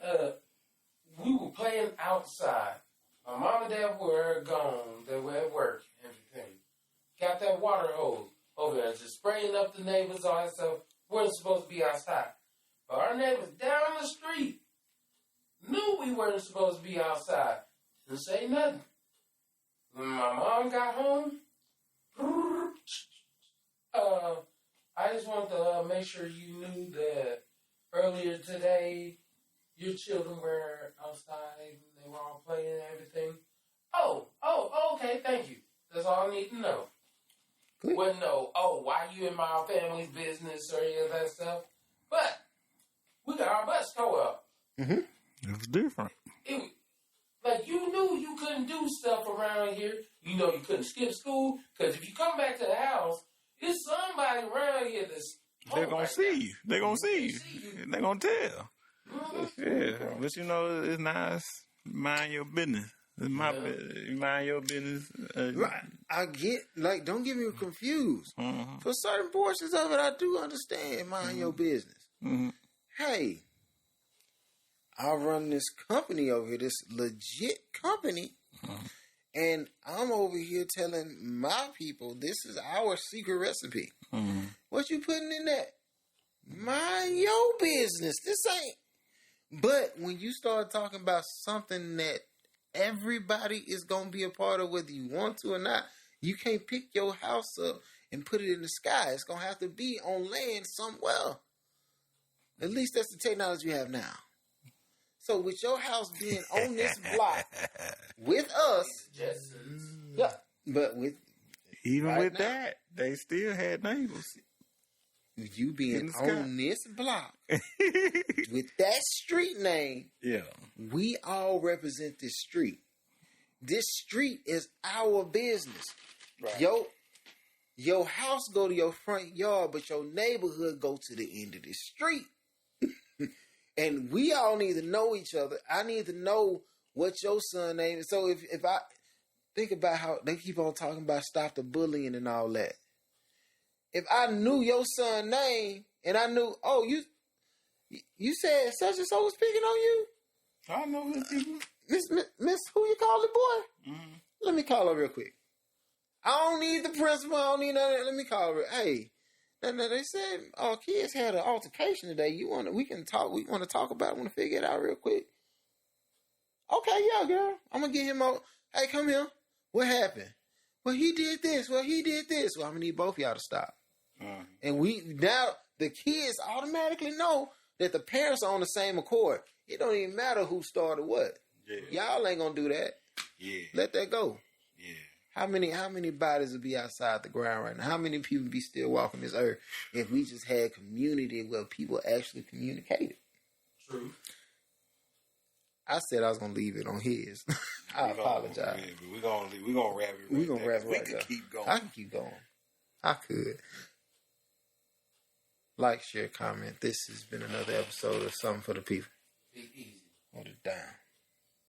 We were playing outside. My mom and dad were gone. They were at work and everything. Got that water hose over there, just spraying up the neighbors, all that stuff. Weren't supposed to be outside. But our neighbors down the street knew we weren't supposed to be outside. Didn't say nothing. When my mom got home, I just wanted to make sure you knew that earlier today, your children were outside and they were all playing and everything. Oh, okay, thank you. That's all I need to know. Wouldn't know, why you in my family's business or any of that stuff. But we got our butts towed up. Mm-hmm. It was different. Like, you knew you couldn't do stuff around here. You know you couldn't skip school. Because if you come back to the house, there's somebody around here that's... They're going to see you. They're going to see you. They're going to tell. Mm-hmm. Yeah, but you know, it's nice. Mind your business. It's my mind your business. Right. I get, like, don't get me confused. Mm-hmm. For certain portions of it, I do understand mind your business. Mm-hmm. Hey, I run this company over here, this legit company, and I'm over here telling my people this is our secret recipe. Mm-hmm. What you putting in that? Mind your business. This ain't. But when you start talking about something that everybody is going to be a part of, whether you want to or not, you can't pick your house up and put it in the sky. It's going to have to be on land somewhere. At least that's the technology we have now. So with your house being on this block with us, yeah, but with even right with now, that, they still had neighbors. You being on this block with that street name, yeah, we all represent this street. This street is our business. Right. Your house go to your front yard, but your neighborhood go to the end of the street. And we all need to know each other. I need to know what your son name is. So if I think about how they keep on talking about stop the bullying and all that. If I knew your son name and I knew, you said such and so was picking on you? I know his people. Miss, who you call it, boy? Mm-hmm. Let me call her real quick. I don't need the principal. I don't need nothing. Let me call her. Hey. No, they said our kids had an altercation today. We can talk. We want to talk about it. Want to figure it out real quick. Okay, yeah, girl. I'm gonna get him out. Hey, come here. What happened? Well, he did this. Well, he did this. Well, I'm gonna need both of y'all to stop. And now the kids automatically know that the parents are on the same accord. It don't even matter who started what. Yeah. Y'all ain't gonna do that. Yeah. Let that go. Yeah. How many bodies would be outside the ground right now? How many people be still walking this earth if we just had community where people actually communicated? True. I said I was gonna leave it on his. I apologize. We're gonna wrap it. We're gonna wrap it right there. We can keep going. I can keep going. I could. Like, share, comment. This has been another episode of Something for the People. Be easy.